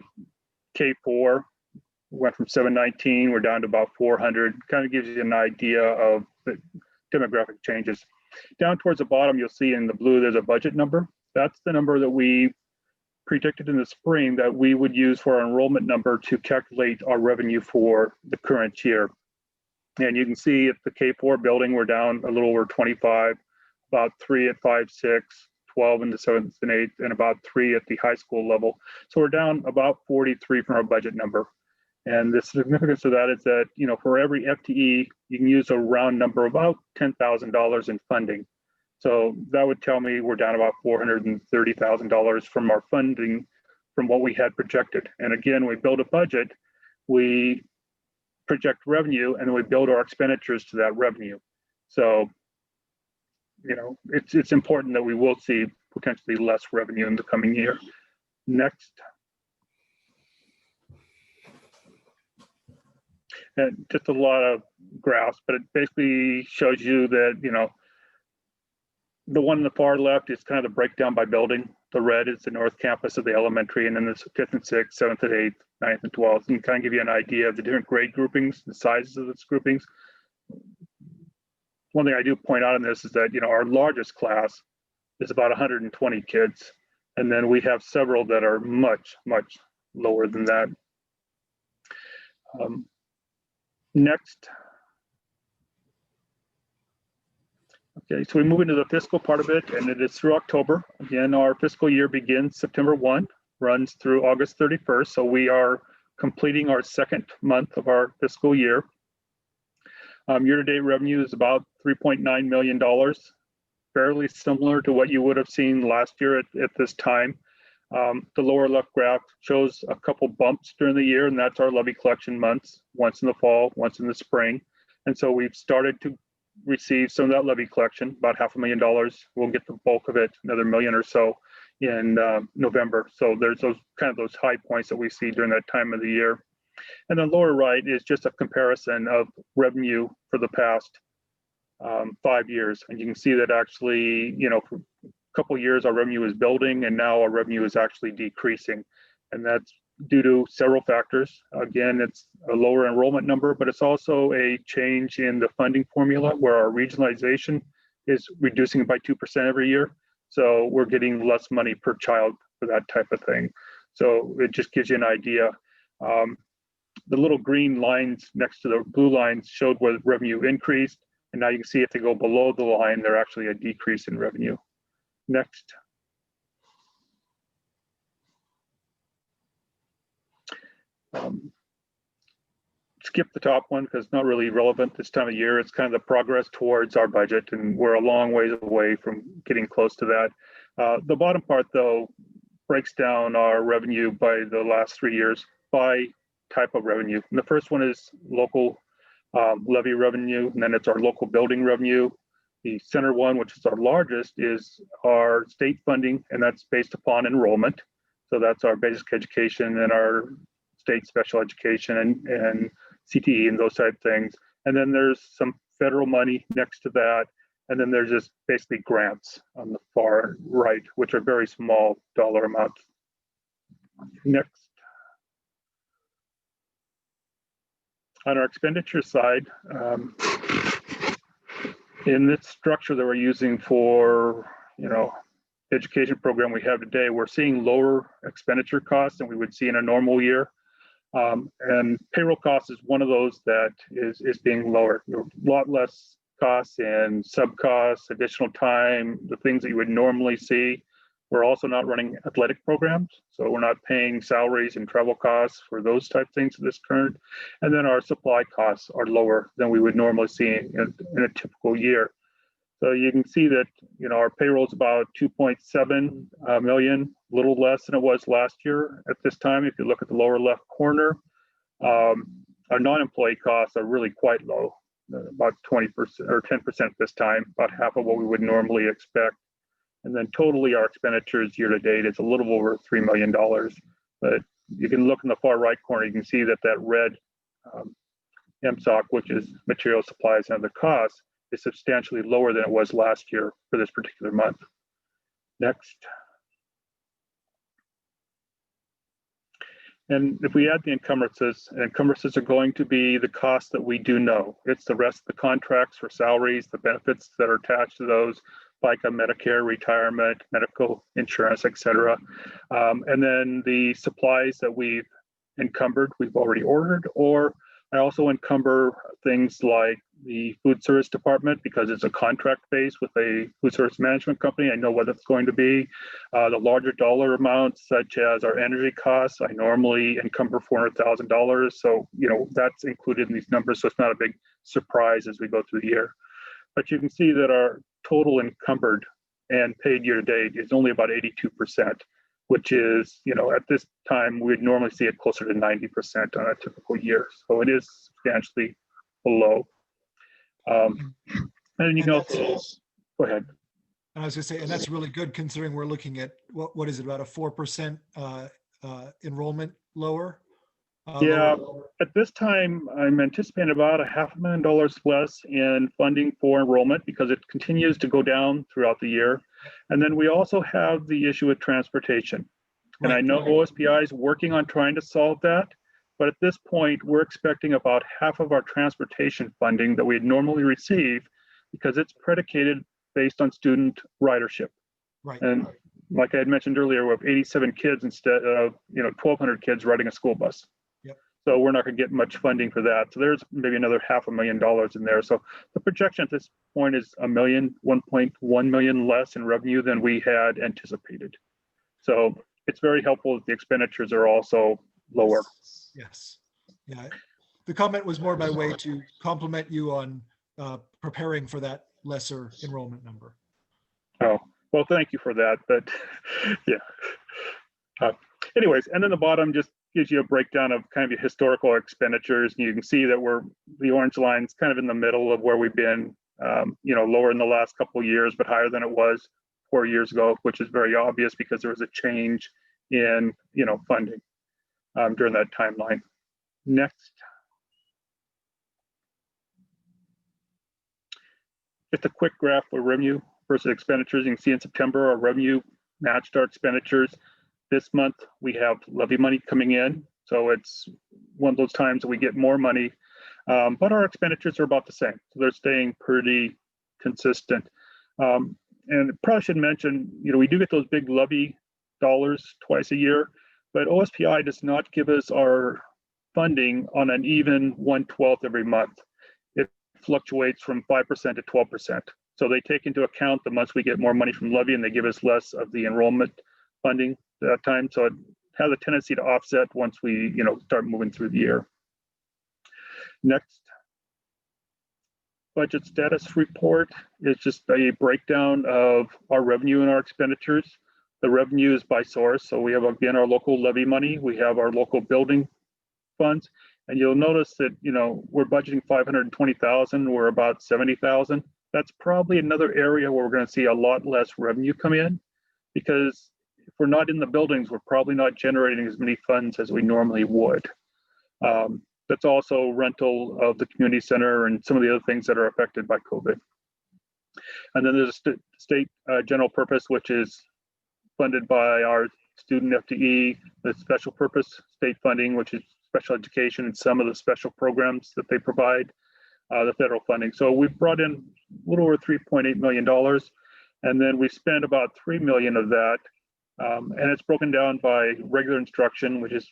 K4, went from 719, we're down to about 400, kind of gives you an idea of the demographic changes. Down towards the bottom, you'll see in the blue, there's a budget number. That's the number that we predicted in the spring that we would use for our enrollment number to calculate our revenue for the current year. And you can see at the K4 building, we're down a little over 25, about 3 at 5-6, 12 in the 7th and 8th, and about 3 at the high school level. So we're down about 43 from our budget number. And the significance of that is that, for every FTE, you can use a round number of about $10,000 in funding. So that would tell me we're down about $430,000 from our funding from what we had projected. And again, we build a budget, we project revenue, and then we build our expenditures to that revenue. So, it's important that we will see potentially less revenue in the coming year. Next. And just a lot of graphs, but it basically shows you that, you know, the one on the far left is kind of the breakdown by building. The red is the north campus of the elementary, and then there's 5th and 6th, 7th and 8th, 9th and 12th, and kind of give you an idea of the different grade groupings, the sizes of those groupings. One thing I do point out in this is that, you know, our largest class is about 120 kids, and then we have several that are much, much lower than that. Next. Okay, so we move into the fiscal part of it, and it is through October. Again, our fiscal year begins September 1, runs through August 31st. So we are completing our second month of our fiscal year. Year-to-date revenue is about $3.9 million, fairly similar to what you would have seen last year at this time. The lower left graph shows a couple bumps during the year, and that's our levy collection months, once in the fall, once in the spring. And so we've started to receive some of that levy collection, about $500,000. We'll get the bulk of it, another $1 million or so in November. So there's those kind of those high points that we see during that time of the year. And the lower right is just a comparison of revenue for the past 5 years. And you can see that actually, you know, for a couple of years, our revenue is building, and now our revenue is actually decreasing. And that's due to several factors. Again, it's a lower enrollment number, but it's also a change in the funding formula where our regionalization is reducing by 2% every year. So we're getting less money per child for that type of thing. So it just gives you an idea. The little green lines next to the blue lines showed where revenue increased. And now you can see if they go below the line, they're actually a decrease in revenue. Next. Skip the top one because it's not really relevant this time of year. It's kind of the progress towards our budget, and we're a long ways away from getting close to that. The bottom part, though, breaks down our revenue by the last 3 years by type of revenue. And the first one is local levy revenue, and then it's our local building revenue. The center one, which is our largest, is our state funding, and that's based upon enrollment. So that's our basic education and our state special education and CTE and those type of things. And then there's some federal money next to that. And then there's just basically grants on the far right, which are very small dollar amounts. Next. On our expenditure side, in this structure that we're using for, you know, education program we have today, we're seeing lower expenditure costs than we would see in a normal year. And payroll costs is one of those that is being lowered. A lot less costs and sub costs, additional time, the things that you would normally see. We're also not running athletic programs, so we're not paying salaries and travel costs for those type of things at this current. And then our supply costs are lower than we would normally see in a typical year. So you can see that, you know, our payroll is about 2.7 million, a little less than it was last year at this time. If you look at the lower left corner, our non-employee costs are really quite low, about 20% or 10% this time, about half of what we would normally expect. And then totally our expenditures year to date is a little over $3 million. But you can look in the far right corner, you can see that that red MSOC, which is material supplies and other costs, is substantially lower than it was last year for this particular month. Next. And if we add the encumbrances, and encumbrances are going to be the costs that we do know. It's the rest of the contracts for salaries, the benefits that are attached to those, FICA, Medicare, retirement, medical insurance, et cetera. And then the supplies that we've encumbered, we've already ordered, or I also encumber things like the food service department because it's a contract base with a food service management company. I know what it's going to be. The larger dollar amounts, such as our energy costs, I normally encumber $400,000. So, you know, that's included in these numbers. So it's not a big surprise as we go through the year. But you can see that our total encumbered and paid year to date is only about 82%, which is, you know, at this time, we'd normally see it closer to 90% on a typical year. So it is substantially below. And you can also, go ahead. And I was gonna say, and that's really good considering we're looking at, what is it, about a 4% enrollment lower? Yeah, at this time, I'm anticipating about $500,000 less in funding for enrollment because it continues to go down throughout the year. And then we also have the issue with transportation. And I know OSPI is working on trying to solve that, but at this point, we're expecting about half of our transportation funding that we'd normally receive because it's predicated based on student ridership. Right. And like I had mentioned earlier, we have 87 kids instead of 1,200 kids riding a school bus. So we're not going to get much funding for that. So there's maybe another $500,000 in there. So the projection at this point is $1.1 million less in revenue than we had anticipated. So it's very helpful that the expenditures are also lower. Yes. Yeah. The comment was more by way to compliment you on preparing for that lesser enrollment number. Oh, well, thank you for that. But yeah. Anyways, and then the bottom just gives you a breakdown of kind of your historical expenditures. And you can see that the orange line's kind of in the middle of where we've been, lower in the last couple of years, but higher than it was 4 years ago, which is very obvious because there was a change in, funding during that timeline. Next. Just a quick graph for revenue versus expenditures. You can see in September, our revenue matched our expenditures. This month, we have levy money coming in. So it's one of those times that we get more money, but our expenditures are about the same. So they're staying pretty consistent. And probably should mention, we do get those big levy dollars twice a year, but OSPI does not give us our funding on an even 1/12 every month. It fluctuates from 5% to 12%. So they take into account the months we get more money from levy and they give us less of the enrollment funding that time. So it has a tendency to offset once we, start moving through the year. Next. Budget status report is just a breakdown of our revenue and our expenditures. The revenue is by source. So we have, again, our local levy money. We have our local building funds. And you'll notice that, we're budgeting 520,000. We're about 70,000. That's probably another area where we're going to see a lot less revenue come in because if we're not in the buildings, we're probably not generating as many funds as we normally would. That's also rental of the community center and some of the other things that are affected by COVID. And then there's a state general purpose, which is funded by our student FTE, the special purpose state funding, which is special education and some of the special programs that they provide, the federal funding. So we've brought in a little over $3.8 million, and then we spent about $3 million of that. And it's broken down by regular instruction, which is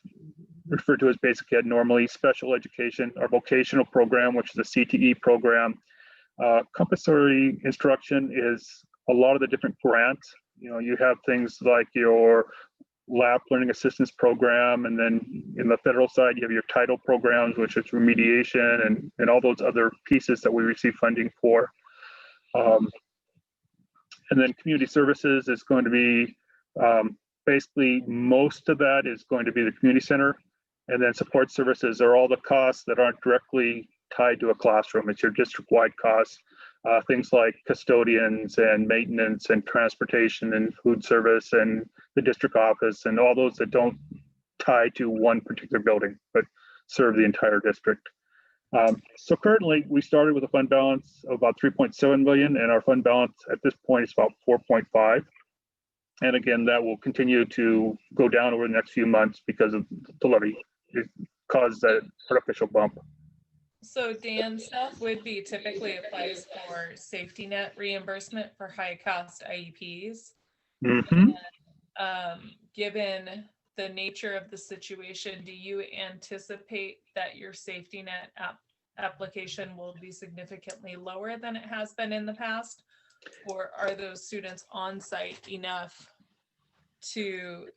referred to as basic ed normally, special education, our vocational program, which is a CTE program. Compulsory instruction is a lot of the different grants. You have things like your LAP learning assistance program, and then in the federal side, you have your title programs, which is remediation and all those other pieces that we receive funding for. And then community services is going to be basically most of that is going to be the community center, and then support services are all the costs that aren't directly tied to a classroom. It's your district-wide costs, things like custodians and maintenance and transportation and food service and the district office and all those that don't tie to one particular building, but serve the entire district. So currently we started with a fund balance of about 3.7 million, and our fund balance at this point is about 4.5. And again, that will continue to go down over the next few months because of the levy. It caused that artificial bump. So Dan, South Whidbey typically applies for safety net reimbursement for high cost IEPs. Mm-hmm. And, given the nature of the situation, do you anticipate that your safety net application will be significantly lower than it has been in the past? Or are those students on site enough to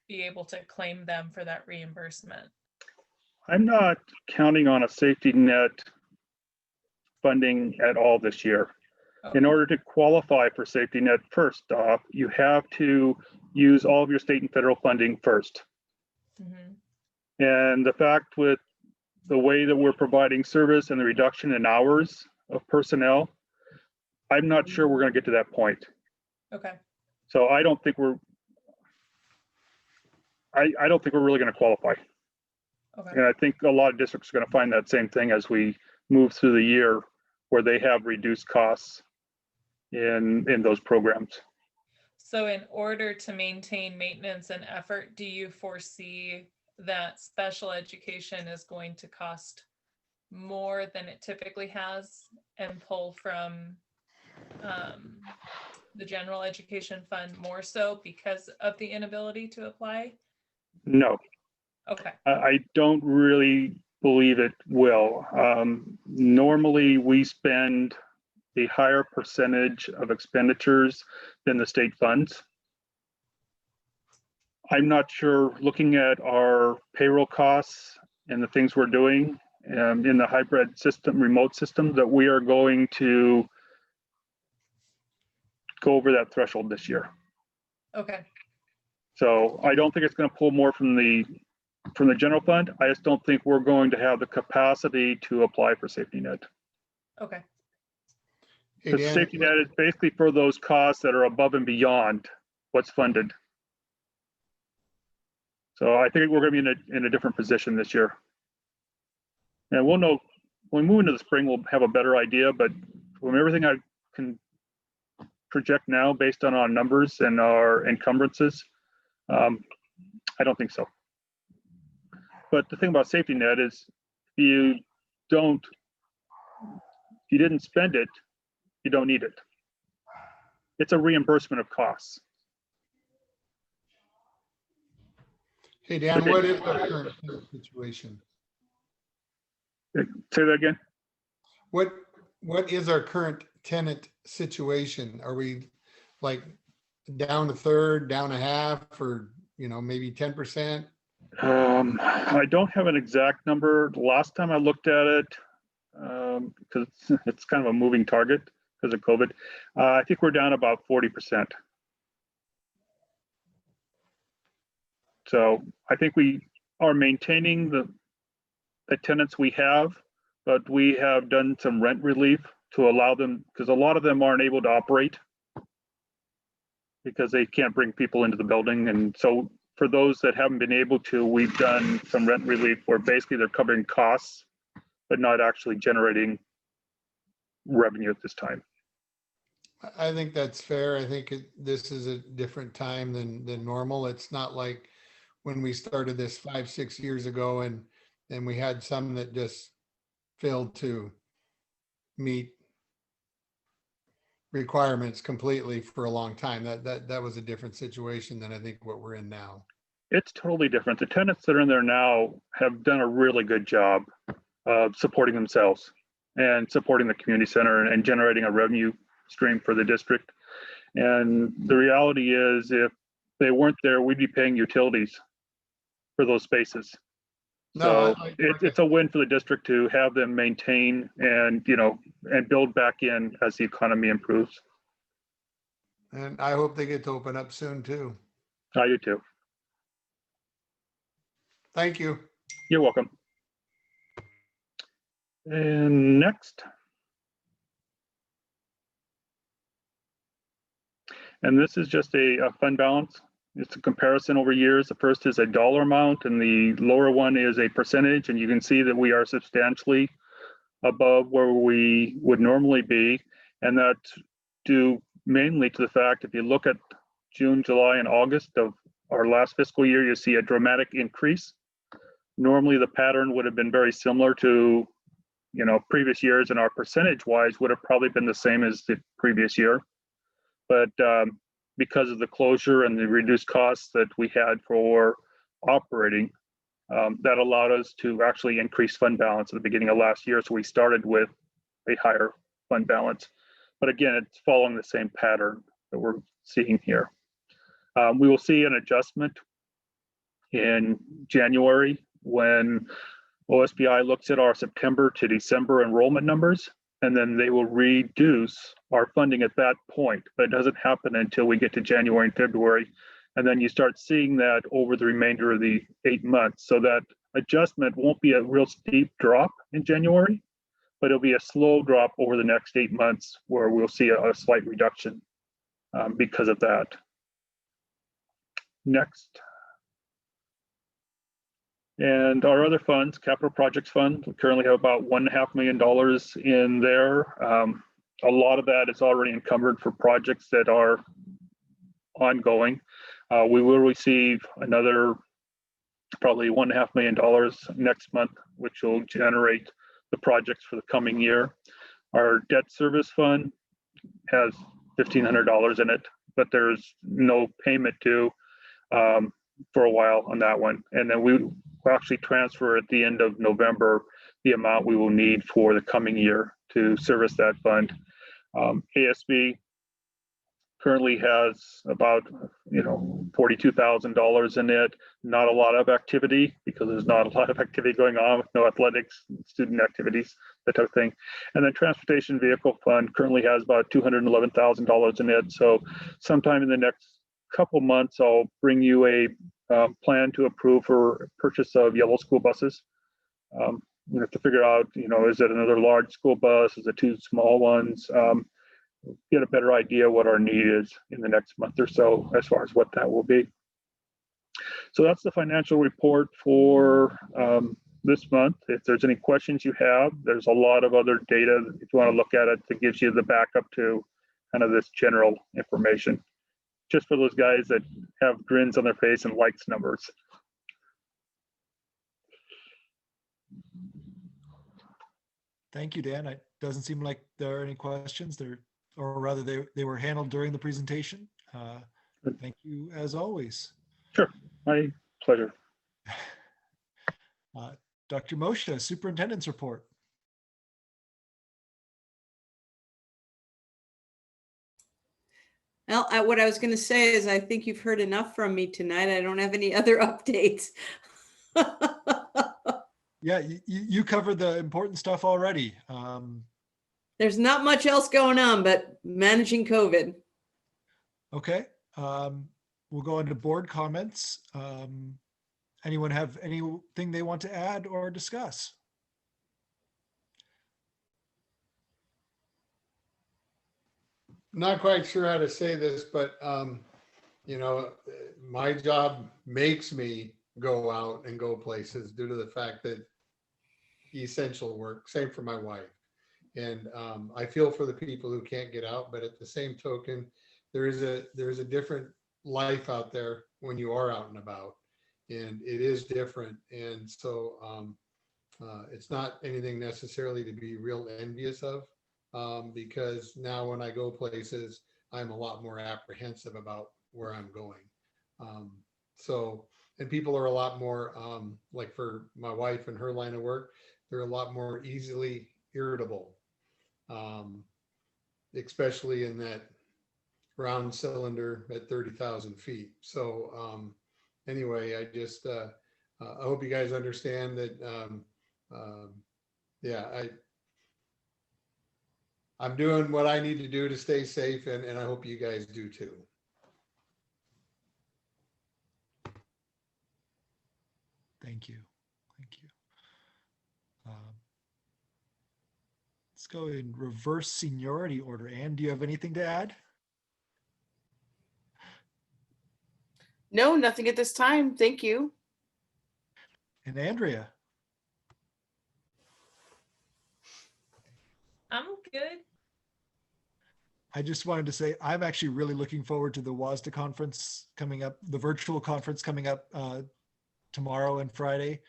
be able to claim them for that reimbursement? I'm not counting on a safety net funding at all this year. In order to qualify for safety net, first off, you have to use all of your state and federal funding first. Mm-hmm. And the fact with the way that we're providing service and the reduction in hours of personnel, I'm not sure we're going to get to that point. Okay. So I don't think we're really going to qualify. Okay. And I think a lot of districts are going to find that same thing as we move through the year, where they have reduced costs in those programs. So in order to maintain maintenance and effort, do you foresee that special education is going to cost more than it typically has and pull from the general education fund more so because of the inability to apply? No, Okay. I don't really believe it will. Normally, we spend a higher percentage of expenditures than the state funds. I'm not sure, looking at our payroll costs and the things we're doing in the hybrid system, remote system, that we are going to go over that threshold this year. Okay. So I don't think it's going to pull more from the general fund. I just don't think we're going to have the capacity to apply for safety net. Okay. Hey, Because Dan, safety net is basically for those costs that are above and beyond what's funded. So I think we're going to be in a different position this year. And we'll know when we move into the spring, we'll have a better idea. But from everything I can project now, based on our numbers and our encumbrances, I don't think so. But the thing about safety net is, if you didn't spend it, you don't need it. It's a reimbursement of costs. hey, Dan, what is our current situation? Say that again. What is our current tenant situation? Are we like down a third, down a half, or maybe 10%? I don't have an exact number. Last time I looked at it, because it's kind of a moving target because of COVID, I think we're down about 40%. So I think we are maintaining the tenants we have, but we have done some rent relief to allow them, because a lot of them aren't able to operate because they can't bring people into the building. And so for those that haven't been able to, we've done some rent relief where basically they're covering costs, but not actually generating revenue at this time. I think that's fair. I think this is a different time than normal. It's not like when we started this 5-6 years ago and we had some that just failed to meet requirements completely for a long time. That was a different situation than I think what we're in now. It's totally different. The tenants that are in there now have done a really good job of supporting themselves and supporting the community center and generating a revenue stream for the district. And the reality is, if they weren't there, we'd be paying utilities for those spaces. So it's a win for the district to have them maintain and build back in as the economy improves. And I hope they get to open up soon too. I do too. Thank you. You're welcome. And next. And this is just a fund balance. It's a comparison over years. The first is a dollar amount and the lower one is a percentage. And you can see that we are substantially above where we would normally be. And that's due mainly to the fact, if you look at June, July, and August of our last fiscal year, you see a dramatic increase. Normally the pattern would have been very similar to previous years, and our percentage wise would have probably been the same as the previous year. But because of the closure and the reduced costs that we had for operating, that allowed us to actually increase fund balance at the beginning of last year. So we started with a higher fund balance. But again, it's following the same pattern that we're seeing here. We will see an adjustment in January when OSBI looks at our September to December enrollment numbers, and then they will reduce our funding at that point. But it doesn't happen until we get to January and February. And then you start seeing that over the remainder of the 8 months. So that adjustment won't be a real steep drop in January, but it'll be a slow drop over the next 8 months where we'll see a slight reduction because of that. Next. And our other funds, capital projects fund, we currently have about $1.5 million in there. A lot of that is already encumbered for projects that are ongoing. We will receive another probably $1.5 million next month, which will generate the projects for the coming year. Our debt service fund has $1,500 in it, but there's no payment due for a while on that one. And then we will actually transfer at the end of November the amount we will need for the coming year to service that fund. ASB currently has about $42,000 in it. Not a lot of activity because there's not a lot of activity going on with no athletics, student activities, that type of thing. And then transportation vehicle fund currently has about $211,000 in it. So sometime in the next couple months, I'll bring you a plan to approve for purchase of yellow school buses. We have to figure out, is it another large school bus? Is it 2 small ones? Get a better idea what our need is in the next month or so as far as what that will be. So that's the financial report for this month. If there's any questions you have, there's a lot of other data if you want to look at it that gives you the backup to kind of this general information. Just for those guys that have grins on their face and likes numbers. Thank you, Dan. It doesn't seem like there are any questions there, or rather they were handled during the presentation. Thank you as always. Sure, my pleasure. Dr. Moshe, Superintendent's report. Well, what I was going to say is I think you've heard enough from me tonight. I don't have any other updates. Yeah, you covered the important stuff already. There's not much else going on, but managing COVID. Okay, we'll go into board comments. Anyone have anything they want to add or discuss? Not quite sure how to say this, but my job makes me go out and go places due to the fact that essential work. Same for my wife, and I feel for the people who can't get out. But at the same token, there's a different life out there when you are out and about, and it is different. And so it's not anything necessarily to be real envious of. Because now when I go places, I'm a lot more apprehensive about where I'm going. And people are a lot more, like for my wife and her line of work, they're a lot more easily irritable, especially in that round cylinder at 30,000 feet. So anyway, I just, I hope you guys understand that, I'm doing what I need to do to stay safe, and I hope you guys do too. Thank you. Thank you. Let's go in reverse seniority order. Anne, do you have anything to add? No, nothing at this time. Thank you. And Andrea? I'm good. I just wanted to say, I'm actually really looking forward to the WASDA conference coming up, the virtual conference coming up tomorrow and Friday.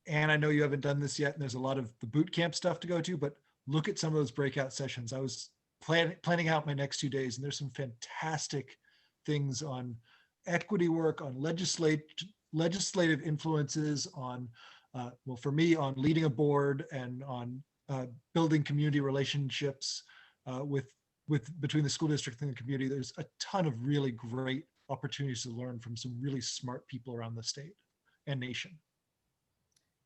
And I know you haven't done this yet, and there's a lot of the boot camp stuff to go to, but look at some of those breakout sessions. I was planning out my next 2 days, and there's some fantastic things on equity work, on legislative influences, on, well, for me, on leading a board and on building community relationships between the school district and the community. There's a ton of really great opportunities to learn from some really smart people around the state and nation.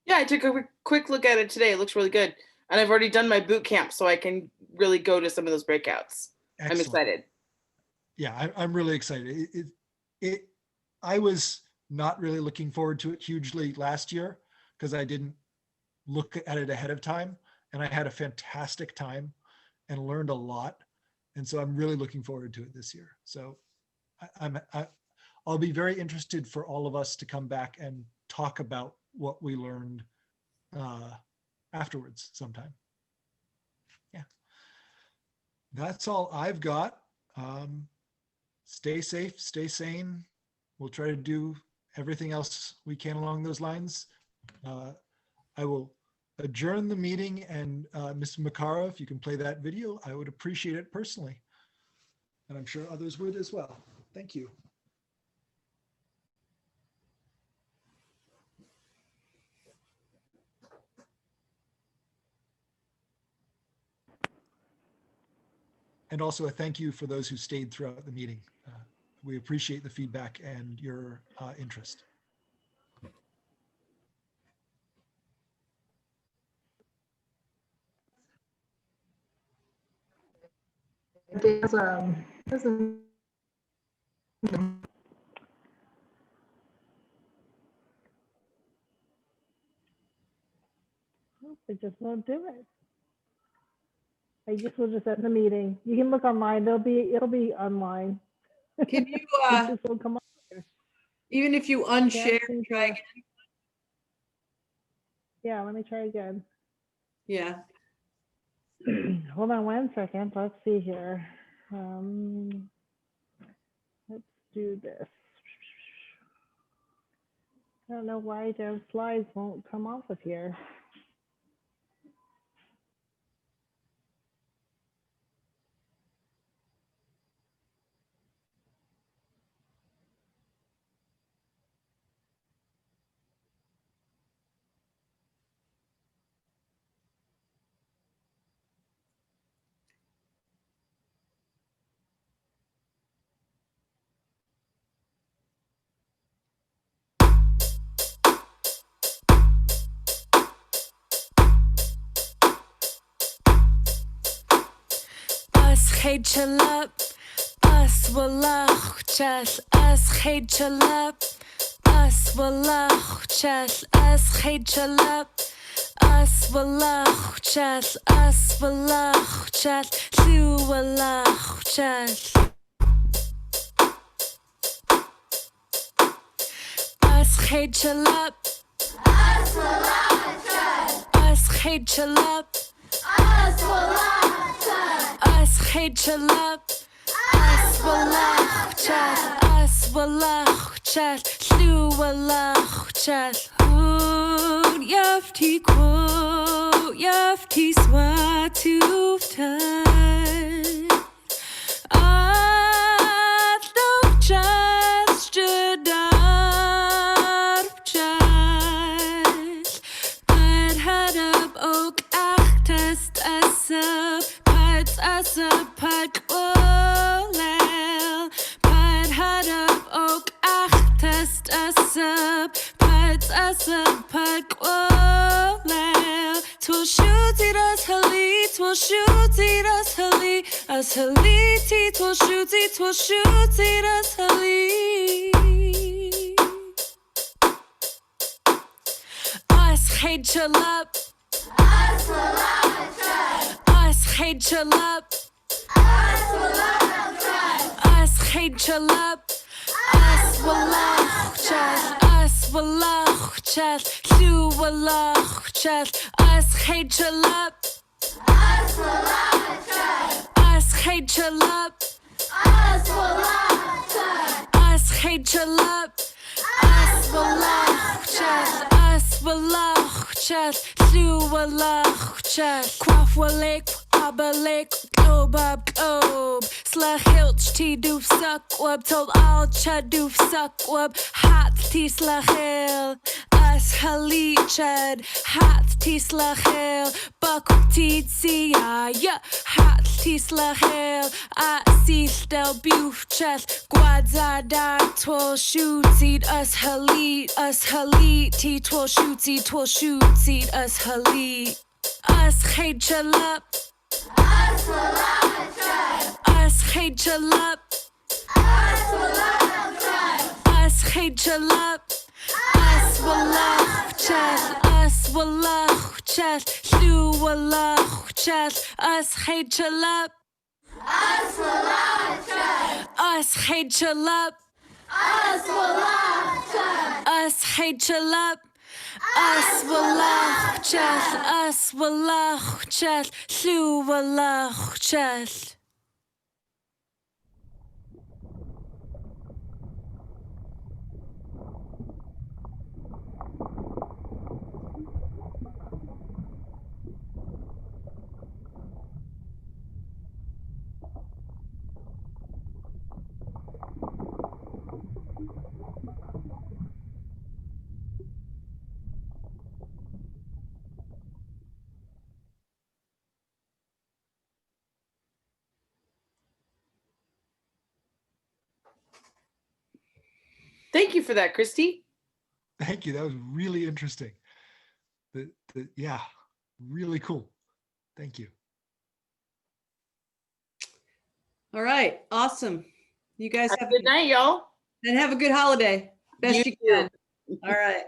Yeah, I took a quick look at it today. It looks really good. And I've already done my boot camp, so I can really go to some of those breakouts. Excellent. I'm excited. Yeah, I'm really excited. I was not really looking forward to it hugely last year because I didn't look at it ahead of time. and I had a fantastic time and learned a lot. And so I'm really looking forward to it this year. So I'll be very interested for all of us to come back and talk about what we learned afterwards sometime. Yeah, that's all I've got. Stay safe, stay sane. We'll try to do everything else we can along those lines. I will adjourn the meeting, and Ms. Makara, if you can play that video, I would appreciate it personally. And I'm sure others would as well. Thank you. And also a thank you for those who stayed throughout the meeting. We appreciate the feedback and your interest. It just won't do it. I just will just end the meeting. You can look online. It'll be online. Can you, It just won't come up. even if you unshare, try again? Yeah, let me try again. Yeah. Hold on 1 second. Let's see here. Let's do this. I don't know why those slides won't come off of here. Chalap, us walach chas, us chalap, us walach chas, us chalap, us walach chas, us walach chas, lu walach chas. Us chalap, us walach chas, us chalap, us walach chas. Us chalap, us walach chas, us walach chas, lu walach chas. Ud yafti ko, yafti swatu tan. Adok chas jadar chas. Bad hadab ok achtest asab. Asap pat olel, pat hadab ok achtest asap, pat asap pat olel. Twil shooty das hali, twil shooty das hali, as haliti twil shooty das hali. As chalap, as walach. Us chalap, us walach chas, us chalap, us walach chas, us walach chas, lu walach chas, us chalap, us walach chas, us chalap, us walach chas, us chalap, us walach chas, us walach chas, lu walach chas. Quaff walek, abalek, globe up globe. Slag hilch tea doof suck web, told all chad doof suck web. Hat tea slachel, as halichad, hat tea slachel, buck tea tia, yeah, hat tea slachel, see stel boof chest, guadza da twirl shooty, us halit, tea twirl shooty, us halit. Us chalap, us walach chas, us chalap, us walach chas, us chalap, us wallah chal, us wallah chal, lu wallah chal, us hate chalap. Us wallah chal. Us hate chalap. Us wallah chal. Us hate chalap. Us wallah chal, us wallah chal, lu wallah chal. Thank you for that, Christy. Thank you. That was really interesting. Yeah, really cool. Thank you. All right, awesome. You guys Have a good night, y'all. And have a good holiday. Best you can. All right.